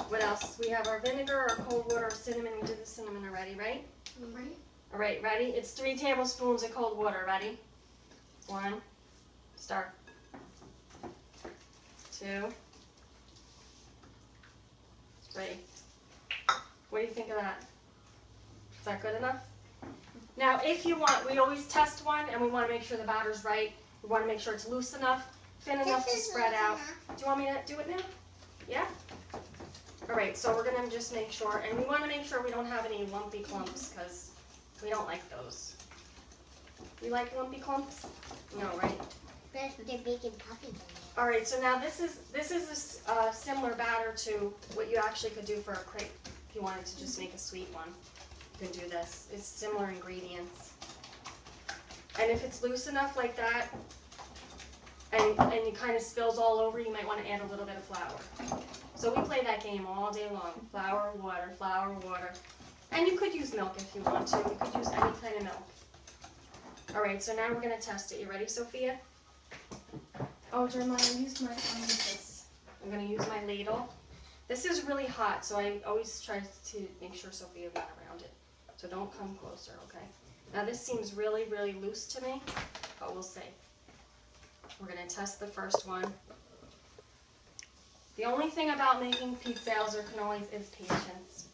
What else? We have our vinegar, our cold water, our cinnamon. We did the cinnamon already, right? Right. All right, ready? It's 3 tablespoons of cold water. Ready? 1. Start. 2. 3. What do you think of that? Is that good enough? Now, if you want, we always test one, and we want to make sure the batter's right. We want to make sure it's loose enough, thin enough to spread out. Do you want me to do it now? Yeah? All right, so we're going to just make sure, and we want to make sure we don't have any lumpy clumps, because we don't like those. You like lumpy clumps? No, right? That's what they're making puffy. All right, so now this is a similar batter to what you actually could do for a crepe. If you wanted to just make a sweet one, you can do this. It's similar ingredients. And if it's loose enough like that, and it kind of spills all over, you might want to add a little bit of flour. So we play that game all day long. Flour, water. And you could use milk if you want to. You could use any kind of milk. All right, so now we're going to test it. You ready, Sophia? Oh, Jeremiah, use my, I'm going to use my ladle. This is really hot, so I always try to make sure Sophia went around it. So don't come closer, okay? Now this seems really, really loose to me, but we'll see. We're going to test the first one. The only thing about making pizzelles or cannolis is patience,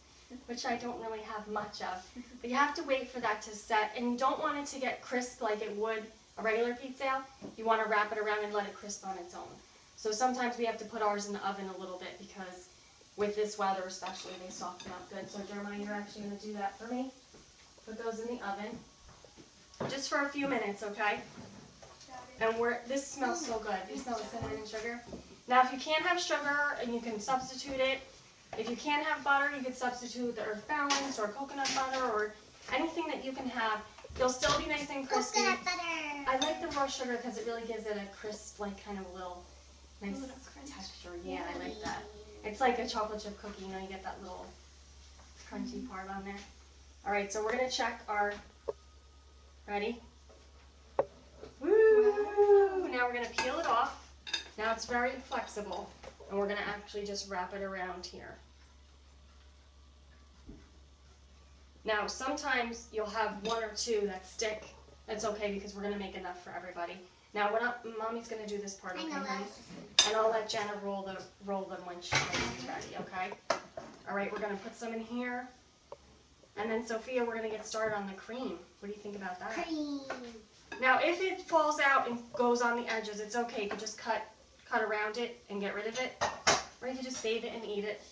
which I don't really have much of. But you have to wait for that to set, and you don't want it to get crisp like it would a regular pizzelle. You want to wrap it around and let it crisp on its own. So sometimes we have to put ours in the oven a little bit because with this weather especially, they soften up good. So Jeremiah, you're actually going to do that for me. Put those in the oven. Just for a few minutes, okay? And this smells so good. Do you smell the cinnamon and sugar? Now, if you can't have sugar, and you can substitute it. If you can't have butter, you could substitute the Earth Balance or coconut butter or anything that you can have. They'll still be nice and crispy. Coconut butter. I like the raw sugar because it really gives it a crisp, like kind of little nice crunch. texture. Yeah, I like that. It's like a chocolate chip cookie. You know, you get that little crunchy part on there. All right, so we're gonna check our. Ready? Woo! Now we're gonna peel it off. Now it's very flexible, and we're gonna actually just wrap it around here. Now, sometimes you'll have one or two that stick. That's okay because we're going to make enough for everybody. Now, Mommy's going to do this part, okay, honey? And I'll let Jenna roll them when she's ready, okay? All right, we're going to put some in here. And then, Sophia, we're going to get started on the cream. What do you think about that? Cream. Now, if it falls out and goes on the edges, it's okay. You can just cut around it and get rid of it. Or you can just save it and eat it.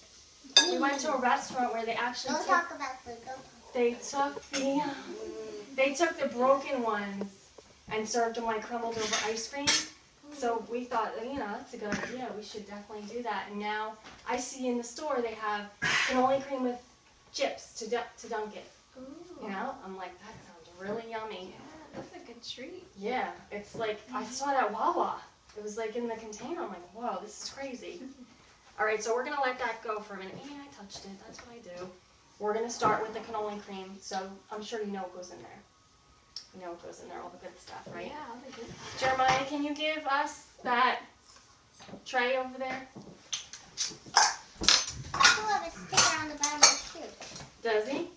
We went to a restaurant where they actually Don't talk about food. Don't talk. They took the broken ones and served them like crumbled over ice cream. So we thought, that's a good idea. We should definitely do that. And now I see in the store they have cannoli cream with chips to dunk it. Ooh. I'm like, that sounds really yummy. Yeah, that's a good treat. Yeah, it's like I saw it at Wawa. It was like in the container. I'm like, whoa, this is crazy. All right, so we're gonna let that go for a minute. Yeah, I touched it. That's what I do. We're going to start with the cannoli cream, so I'm sure you know what goes in there. You know what goes in there, all the good stuff, right? Yeah, all the good stuff. Jeremiah, can you give us that tray over there? I still have a sticker on the bottom of the shoe. Does he?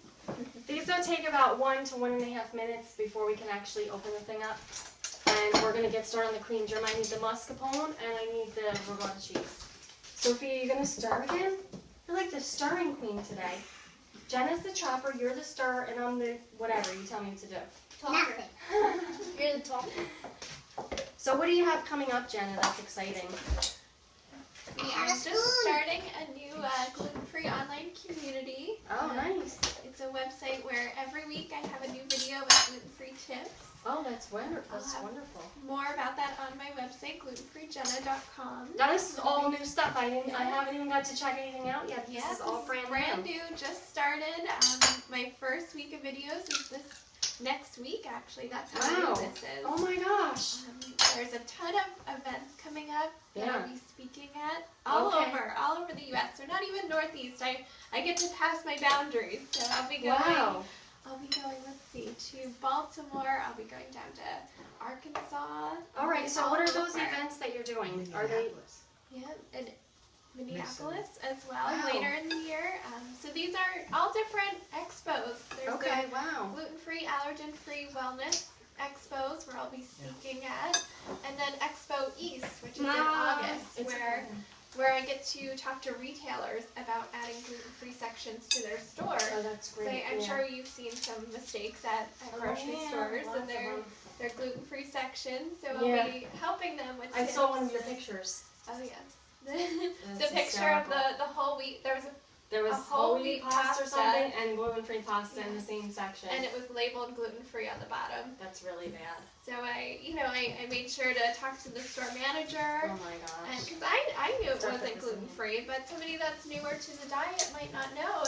These will take about 1 to 1.5 minutes before we can actually open the thing up. And we're going to get started on the cream. Jeremiah needs the mascarpone, and I need the ricotta cheese. Sophia, you going to stir again? You're like the stirring queen today. Jenna's the chopper, you're the stirrer, and I'm the whatever you tell me to do. Nothing. You're the talker. So what do you have coming up, Jenna, that's exciting? I'm just starting a new gluten-free online community. Oh, nice. It's a website where every week I have a new video with gluten-free tips. Oh, that's wonderful. That's wonderful. More about that on my website, glutenfreejenna.com. Now this is all new stuff. I haven't even got to check anything out yet. Yeah, This is all brand new. Just started. My first week of videos is this next week, actually. That's how new this is. Oh my gosh. There's a ton of events coming up that I'll be speaking at all over the U.S. So not even Northeast. I get to pass my boundaries. So I'll be going. Wow. I'll be going, let's see, to Baltimore. I'll be going down to Arkansas. All right, so what are those events that you're doing? Are they? Yeah, and Minneapolis as well later in the year. So these are all different expos. There's the gluten-free, allergen-free wellness expos where I'll be speaking at. And then Expo East, which is in August, where I get to talk to retailers about adding gluten-free sections to their store. Oh, that's great. So I'm sure you've seen some mistakes at grocery stores and their gluten-free sections. So I'll be helping them with tips. I saw one of your pictures. Oh, yes. The picture of the whole wheat. There was whole wheat pasta or something and gluten-free pasta in the same section. And it was labeled gluten-free on the bottom. That's really bad. So I made sure to talk to the store manager. Oh my gosh. Because I knew it wasn't gluten-free, but somebody that's newer to the diet might not know.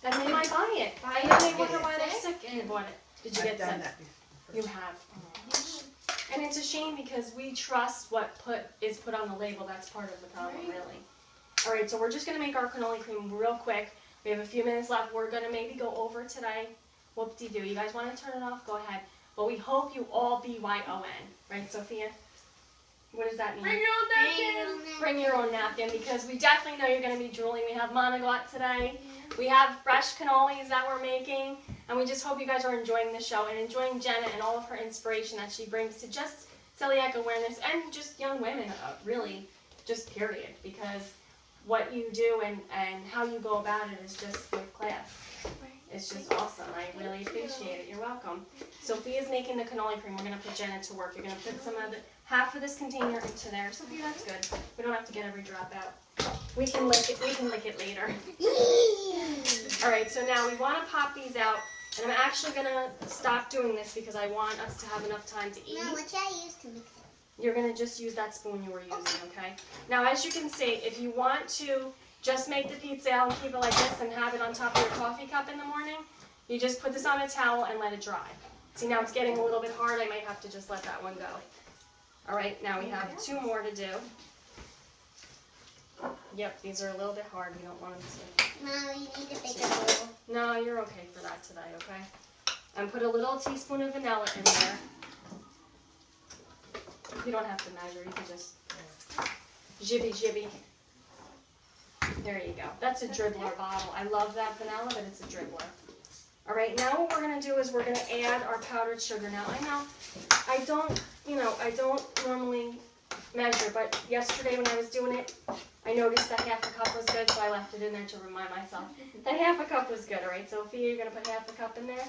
And they might buy it. And then they wonder why they're sick and you bought it. Did you get sick? You have. Oh. And it's a shame because we trust what is put on the label. That's part of the problem, really. All right, so we're just going to make our cannoli cream real quick. We have a few minutes left. We're going to maybe go over today. Whoop-de-doo. You guys want to turn it off? Go ahead. But we hope you all BYON. Right, Sophia? What does that mean? Bring your own napkin. Bring your own napkin because we definitely know you're going to be drooling. We have monoglot today. We have fresh cannolis that we're making. And we just hope you guys are enjoying the show and enjoying Jenna and all of her inspiration that she brings to just celiac awareness and just young women, really, just period. Because what you do and how you go about it is just with class. It's just awesome. I really appreciate it. You're welcome. Sophia's making the cannoli cream. We're going to put Jenna to work. You're going to put half of this container into there. Sophia, that's good. We don't have to get every drop out. We can lick it. We can lick it later. All right. So now we want to pop these out, and I'm actually going to stop doing this because I want us to have enough time to eat. No, which I used to mix it. you're going to just use that spoon you were using, okay? Now, as you can see, if you want to just make the pizza and keep it like this and have it on top of your coffee cup in the morning, you just put this on a towel and let it dry. See, now it's getting a little bit hard. I might have to just let that one go. All right, now we have 2 more to do. Yep, these are a little bit hard. We don't want them to... No, you need a bigger bowl. No, you're okay for that today, okay? And put a little teaspoon of vanilla in there. You don't have to measure. You can just jibby. There you go. That's a dribbler bottle. I love that vanilla, but it's a dribbler. All right, now what we're going to do is we're going to add our powdered sugar. Now, I know I don't normally measure, but yesterday when I was doing it, I noticed that half a cup was good, so I left it in there to remind myself that half a cup was good. All right, Sophia, you're going to put half a cup in there.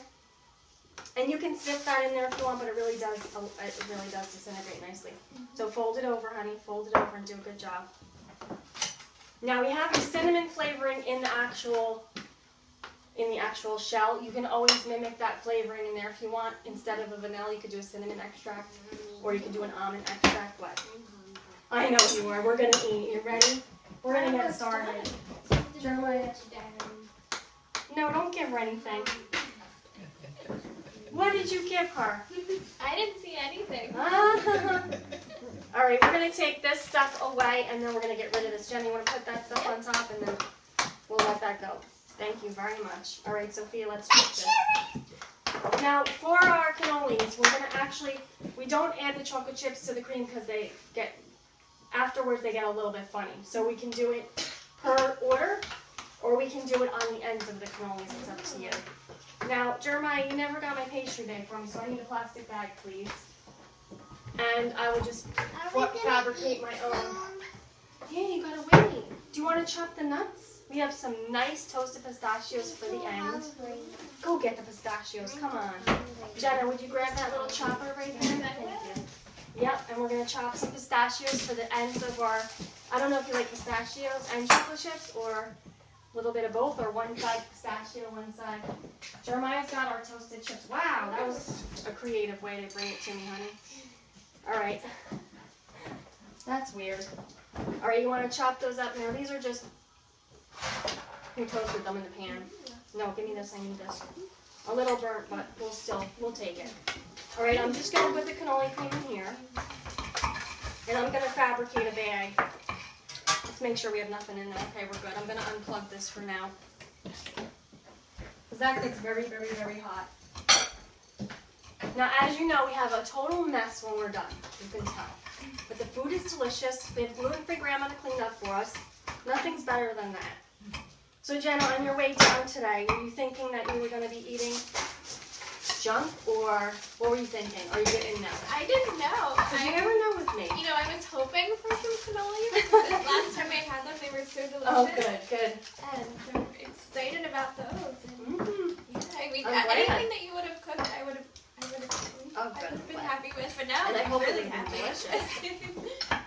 And you can sift that in there if you want, but it really does disintegrate nicely. So fold it over, honey. Fold it over and do a good job. Now we have the cinnamon flavoring in the actual shell. You can always mimic that flavoring in there if you want. Instead of a vanilla, you could do a cinnamon extract, or you could do an almond extract. What? I know you are. We're gonna eat. You ready? We're gonna get started. Jeremiah. No, don't give her anything. What did you give her? I didn't see anything. All right, we're going to take this stuff away, and then we're going to get rid of this. Jenny, you want to put that stuff on top, and then we'll let that go. Thank you very much. All right, Sophia, let's check this. Now, for our cannolis, we're going to actually, we don't add the chocolate chips to the cream because afterwards they get a little bit funny. So we can do it per order, or we can do it on the ends of the cannolis. It's up to you. Now, Jeremiah, you never got my pastry bag for me, so I need a plastic bag, please. And I will just fabricate my own. Yeah, you gotta wait. Do you want to chop the nuts? We have some nice toasted pistachios for the end. Go get the pistachios, come on. Jenna, would you grab that little chopper right there? Thank you. Yep, and we're gonna chop some pistachios for the ends of our, I don't know if you like pistachios and chocolate chips, or a little bit of both, or one side pistachio, one side. Jeremiah's got our toasted chips. Wow, that was a creative way to bring it to me, honey. All right. That's weird. All right, you want to chop those up now? These are just, we toasted them in the pan. No, give me this, I need this. A little burnt, but we'll take it. All right, I'm just going to put the cannoli cream in here. And I'm going to fabricate a bag. Let's make sure we have nothing in there. Okay, we're good. I'm going to unplug this for now. Because that gets very, very, very hot. Now, as you know, we have a total mess when we're done. You can tell. But the food is delicious. We have gluten-free grandma to clean up for us. Nothing's better than that. So, Jenna, on your way down today, were you thinking that you were going to be eating junk, or what were you thinking? Or you didn't know? I didn't know. Because you never know with me. You know, I was hoping for some cannolis. Because last time I had them, they were so delicious. Oh, good. And so I'm excited about those. And yeah, I mean, I'm glad. anything that you would have cooked, I would have been happy with. But now And I I'm hope really they've been happy. delicious.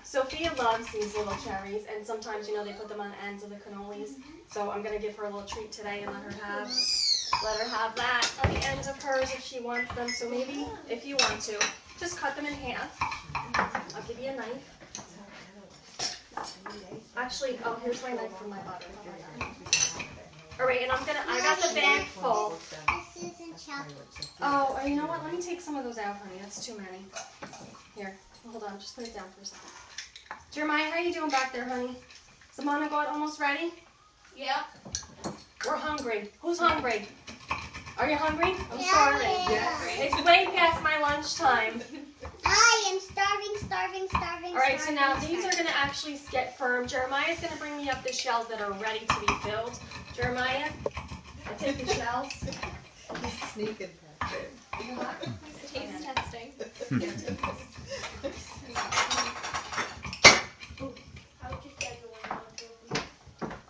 Sophia loves these little cherries, and sometimes, you know, they put them on the ends of the cannolis. So I'm going to give her a little treat today and let her have that on the ends of hers if she wants them. So maybe, if you want to, just cut them in half. I'll give you a knife. Actually, oh, here's my knife for my butter. All right, and I got the bag full. This isn't chocolate. Oh, you know what? Let me take some of those out, honey. That's too many. Here, hold on. Just put it down for a second. Jeremiah, how you doing back there, honey? Is the monogoat almost ready? Yeah. We're hungry. Who's hungry? Are you hungry? I'm Yeah, starving. yeah. It's way past my lunchtime. I am starving. All right, so now these are going to actually get firm. Jeremiah's going to bring me up the shells that are ready to be filled. Jeremiah, I'll take the shells. He's sneaking past it. Taste testing.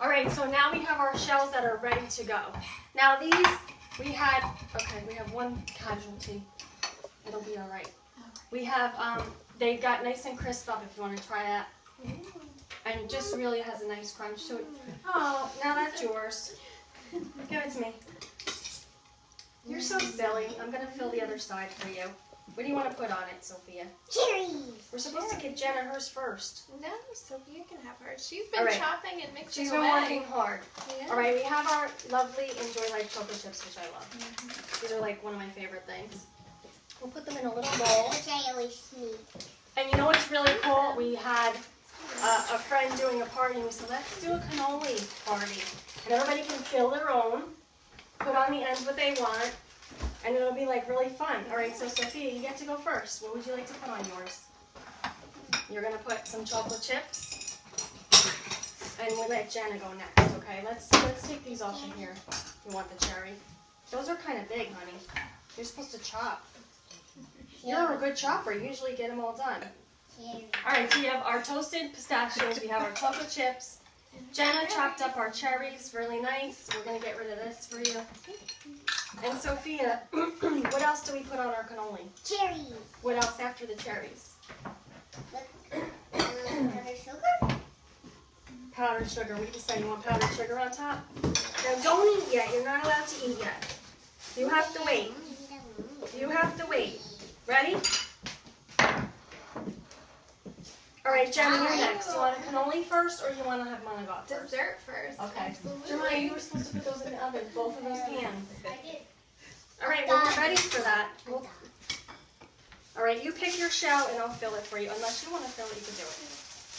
All right, so now we have our shells that are ready to go. Now these, we have one casualty. It'll be all right. We have, they got nice and crisp up if you want to try that. And just really has a nice crunch to it. Oh, now that's yours. Give it to me. You're so silly. I'm going to fill the other side for you. What do you want to put on it, Sophia? Cherries. We're supposed to give Jenna hers first. No, Sophia can have hers. She's been All right. chopping and mixing She's been away. working hard. Yeah. All right, we have our lovely Enjoy Life chocolate chips, which I love. These are like one of my favorite things. We'll put them in a little bowl. Which I always sneak. And you know what's really cool? We had a friend doing a party, and we said, let's do a cannoli party. And everybody can fill their own, put on the ends what they want, and it'll be like really fun. All right, so Sophia, you get to go first. What would you like to put on yours? You're gonna put some chocolate chips, and we'll let Jenna go next. Okay, let's take these off of here. You want the cherry? Those are kind of big, honey. You're supposed to chop. You're a good chopper. You usually get them all done. Cherries. All right, so we have our toasted pistachios. We have our chocolate chips. Jenna chopped up our cherries really nice. We're gonna get rid of this for you. And Sophia, what else do we put on our cannoli? Cherries. What else after the cherries? Powdered sugar. Powdered sugar. What do you say? You want powdered sugar on top? Now don't eat yet. You're not allowed to eat yet. You have to wait. You have to wait. Ready? All right, Jenna, you're next. You want a cannoli first, or you want to have monagot first? Dessert first. Okay. Absolutely. Jeremiah, you were supposed to put those in the oven, both of those pans. I did. All right, well, we're ready for that. I'm done. All right, you pick your shell, and I'll fill it for you. Unless you want to fill it, you can do it.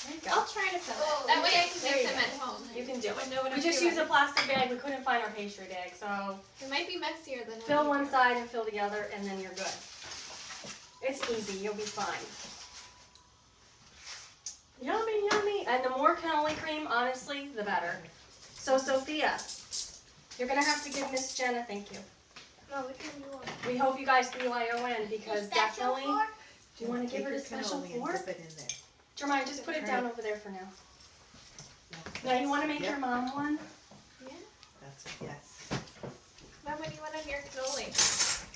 There you go. I'll try to fill it. That way I can There make you them go. at home. You can do I it. know what We I'm just doing. used a plastic bag. We couldn't find our pastry bag, so It might be messier than fill what one side and fill the other, and then you're good. It's easy. You'll be fine. Yummy, yummy. And the more cannoli cream, honestly, the better. So, Sophia, you're going to have to give Miss Jenna thank you. Oh, which one do you want? We hope you guys BYON because Special definitely... fork? Do you want to give her the Take your special cannoli and fork? dip it in there. Jeremiah, just put it down over there for now. Now, you want to make Yep. your mom one? Yeah. That's it, yes. Mom, what do you want on your cannoli?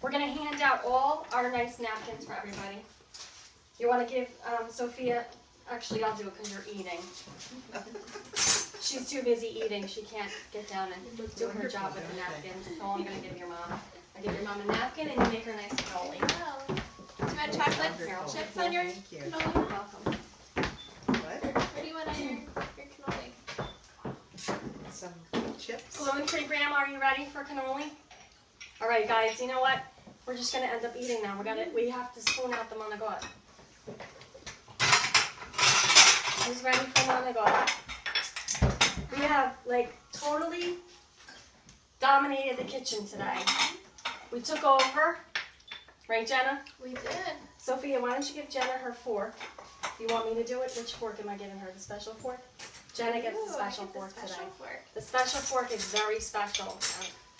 We're going to hand out all our nice napkins for everybody. You want to give Sophia... Actually, I'll do it because you're eating. She's too busy eating. She can't get down and do her job with the napkins. So I'm going to give your mom. I give your mom a napkin and you make her a nice cannoli. Wow. Do you want chocolate Wonderful. chips on your Thank you. cannoli? You're welcome. What? What do you want on your cannoli? Some chips? Gluten-free grandma, are you ready for cannoli? All right, guys. You know what? We're just going to end up eating now. We have to spoon out the monagot. Who's ready for monagot? We have like totally dominated the kitchen today. We took over, right, Jenna? We did. Sophia, why don't you give Jenna her fork? You want me to do it? Which fork am I giving her? The special fork? Jenna gets the Ooh, I special get the fork special today. fork. The special fork is very special.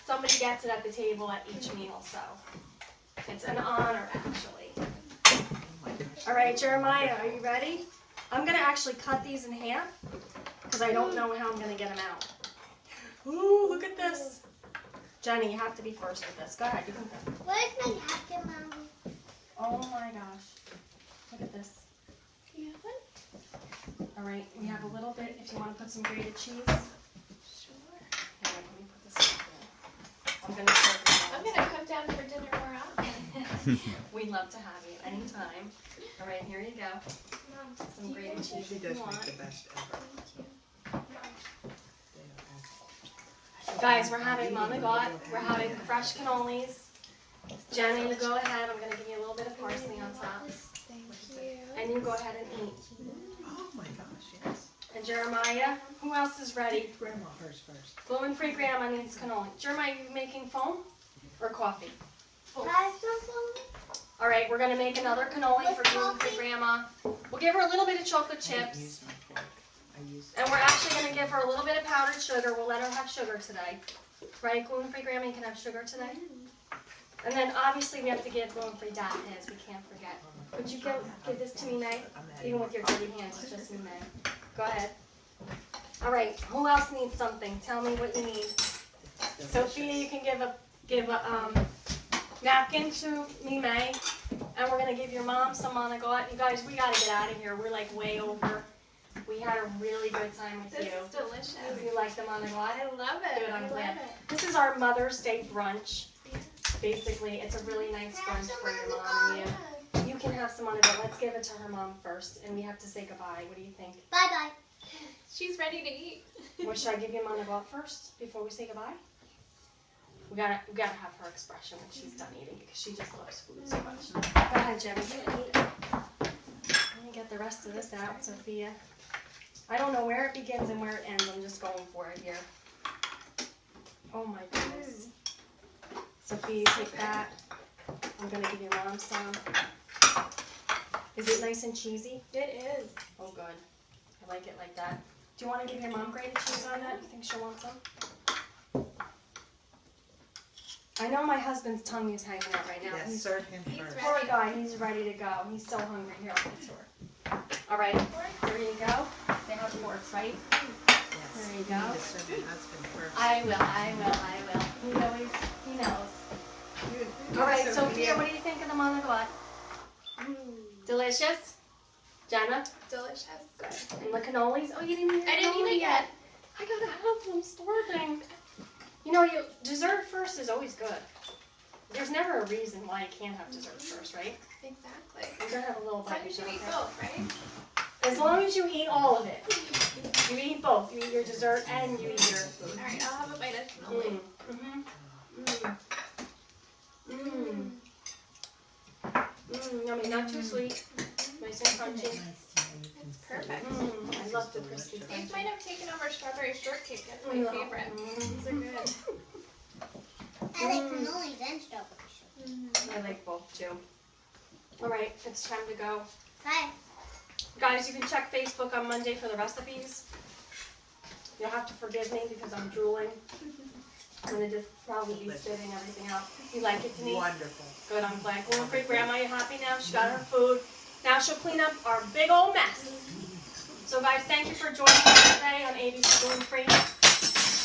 Somebody gets it at the table at each meal, so it's an honor, actually. Oh my gosh. All right, Jeremiah, are you ready? I'm going to actually cut these in half because I don't know how I'm going to get them out. Ooh, look at this. Jenny, you have to be first with this. Go ahead, you can go. Where's my napkin, Mommy? Oh my gosh. Look at this. Do you have one? All right, we have a little bit if you want to put some grated cheese. Sure. Here, let me put this in. I'm going to serve this. I'm gonna come down for dinner more often. We'd love to have you anytime. All right, here you go. Mom, Some do you grated want cheese She if does you want. make the best ever. Thank you. They are awesome. Guys, we're having monagot. We're having fresh cannolis. Jenny, you go ahead. I'm going to give you a little bit of parsley on top. Thank you. And you go ahead and eat. Oh my gosh, yes. And Jeremiah, who else is ready? Give Grandma hers first. Gluten-free grandma needs cannoli. Jeremiah, you making foam or coffee? Have some food? All right, we're going to make another cannoli for With gluten-free coffee? grandma. We'll give her a little bit of chocolate I didn't chips. use my fork. I used And we're actually going to give her a little bit of powdered sugar. We'll let her have sugar today. Right, gluten-free grandma, you can have sugar today. And then obviously we have to give gluten-free dad his. We can't forget. Would you give this to me, May? Even with your dirty hands, it's just me, May. Go ahead. All right, who else needs something? Tell me what you need. Sophia, you can give a napkin to me, May. And we're going to give your mom some monagot. You guys, we got to get out of here. We're like way over. We had a really good time with This you. is delicious. You like the monagot? I love it. Good, I'm I glad. love it. This is our Mother's Day brunch. basically, it's a really nice brunch for your mom and you. You can have some on it, but let's give it to her mom first, and we have to say goodbye. What do you think? Bye-bye. She's ready to eat. Well, should I give you Monica first before we say goodbye? We gotta have her expression when she's done eating because she just loves food so much. Go ahead, Jenna. You eat. Let me get the rest of this out, Sophia. I don't know where it begins and where it ends. I'm just going for it here. Oh my goodness. Sophia, you take that. I'm gonna give your mom some. Is it nice and cheesy? It is. Oh, good. I like it like that. Do you want to give your mom grated cheese on that? You think she'll want some? I know my husband's tongue is hanging out right now. Yes, serve him He's first. ready. Poor guy, he's ready to go. He's so hungry. Here, I'll get to her. All right, there you go. They have forks, right? Yes. There you You go. need to serve your husband first. I will. He knows. All right, Sophia, what do you think of the monoglot? Delicious? Jenna? Delicious. Good. And the cannolis? Oh, you didn't eat I didn't eat cannoli it yet. I gotta have them starving. You know, dessert first is always good. There's never a reason why you can't have dessert first, right? Exactly. You're gonna have a little As long bite. as you okay? eat both, right? As long as you eat all of it. You eat both. You eat your dessert and you eat your food. Alright, I'll have a bite of cannoli. Yummy, not too sweet. Nice and crunchy. It's perfect. I love the crispy These crunch. might have taken over strawberry shortcake as my favorite. These are good. I like cannolis and strawberries. I like both too. All right, it's time to go. Bye. Guys, you can check Facebook on Monday for the recipes. You'll have to forgive me because I'm drooling. I'm going to just probably be spitting everything out. You like it, Denise? Wonderful. Good, I'm glad. Gluten-free grandma, you happy now? She got her food. Now she'll clean up our big old mess. So guys, thank you for joining us today on ABC Gluten-Free.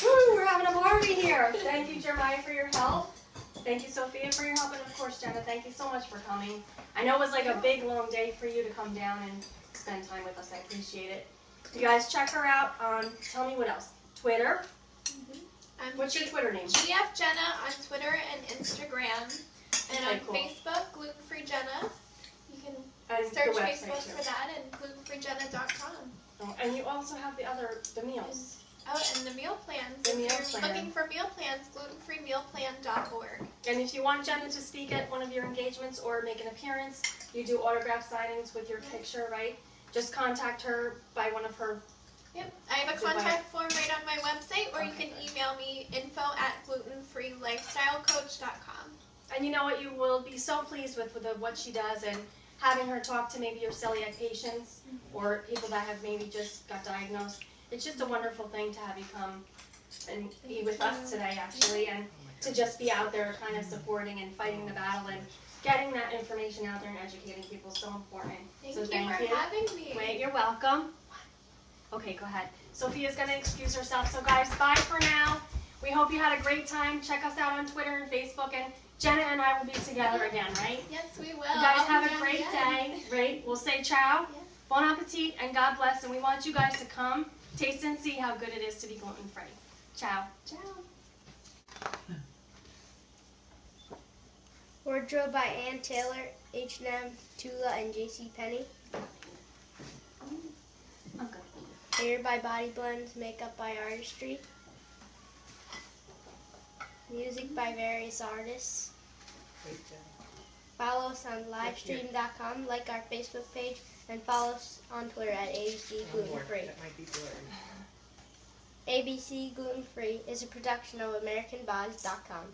Woo, we're having a party here. Thank you, Jeremiah, for your help. Thank you, Sophia, for your help. And of course, Jenna, thank you so much for coming. I know it was like a big, long day for you to come down and spend time with us. I appreciate it. You guys check her out on, tell me what else, Twitter. What's your Twitter name? GF Jenna on Twitter and Instagram. And Okay, on cool. Facebook, Gluten Free Jenna. You can And search the website Facebook too. for that and glutenfreejenna.com. Oh, and you also have the meals. Oh, and the meal plans. The If meal you're plan. looking for meal plans, glutenfreemealplan.org. And if you want Jenna to speak at one of your engagements or make an appearance, you do autograph signings with your picture, right? Just contact her by one of her. Yep. I have a contact form right on my website, or you can email me info@glutenfreelifestylecoach.com. And you know what? You will be so pleased with what she does, and having her talk to maybe your celiac patients or people that have maybe just got diagnosed. It's just a wonderful thing to have you come and be with us today, actually, and to just be out there kind of supporting and fighting the battle and getting that information out there and educating people is so important. Thank So you thank for you. having me. Wait, you're welcome. Okay, go ahead. Sophia's going to excuse herself. So guys, bye for now. We hope you had a great time. Check us out on Twitter and Facebook, and Jenna and I will be together again, right? Yes, we will. You guys I'll have be a down great again. day. Right? We'll say ciao. Yeah. Bon appetit and God bless. And we want you guys to come, taste and see how good it is to be gluten-free. Ciao. Ciao. Wardrobe by Ann Taylor, H&M, Tula, and JCPenney. Okay. Hair by Body Blends, makeup by Artistry. Music by various artists. Great job. Follow us on livestream.com, like our Facebook page, and follow us on Twitter at ABC One more. Gluten Free. That might be blurry. ABC Gluten Free is a production of AmericanBodies.com.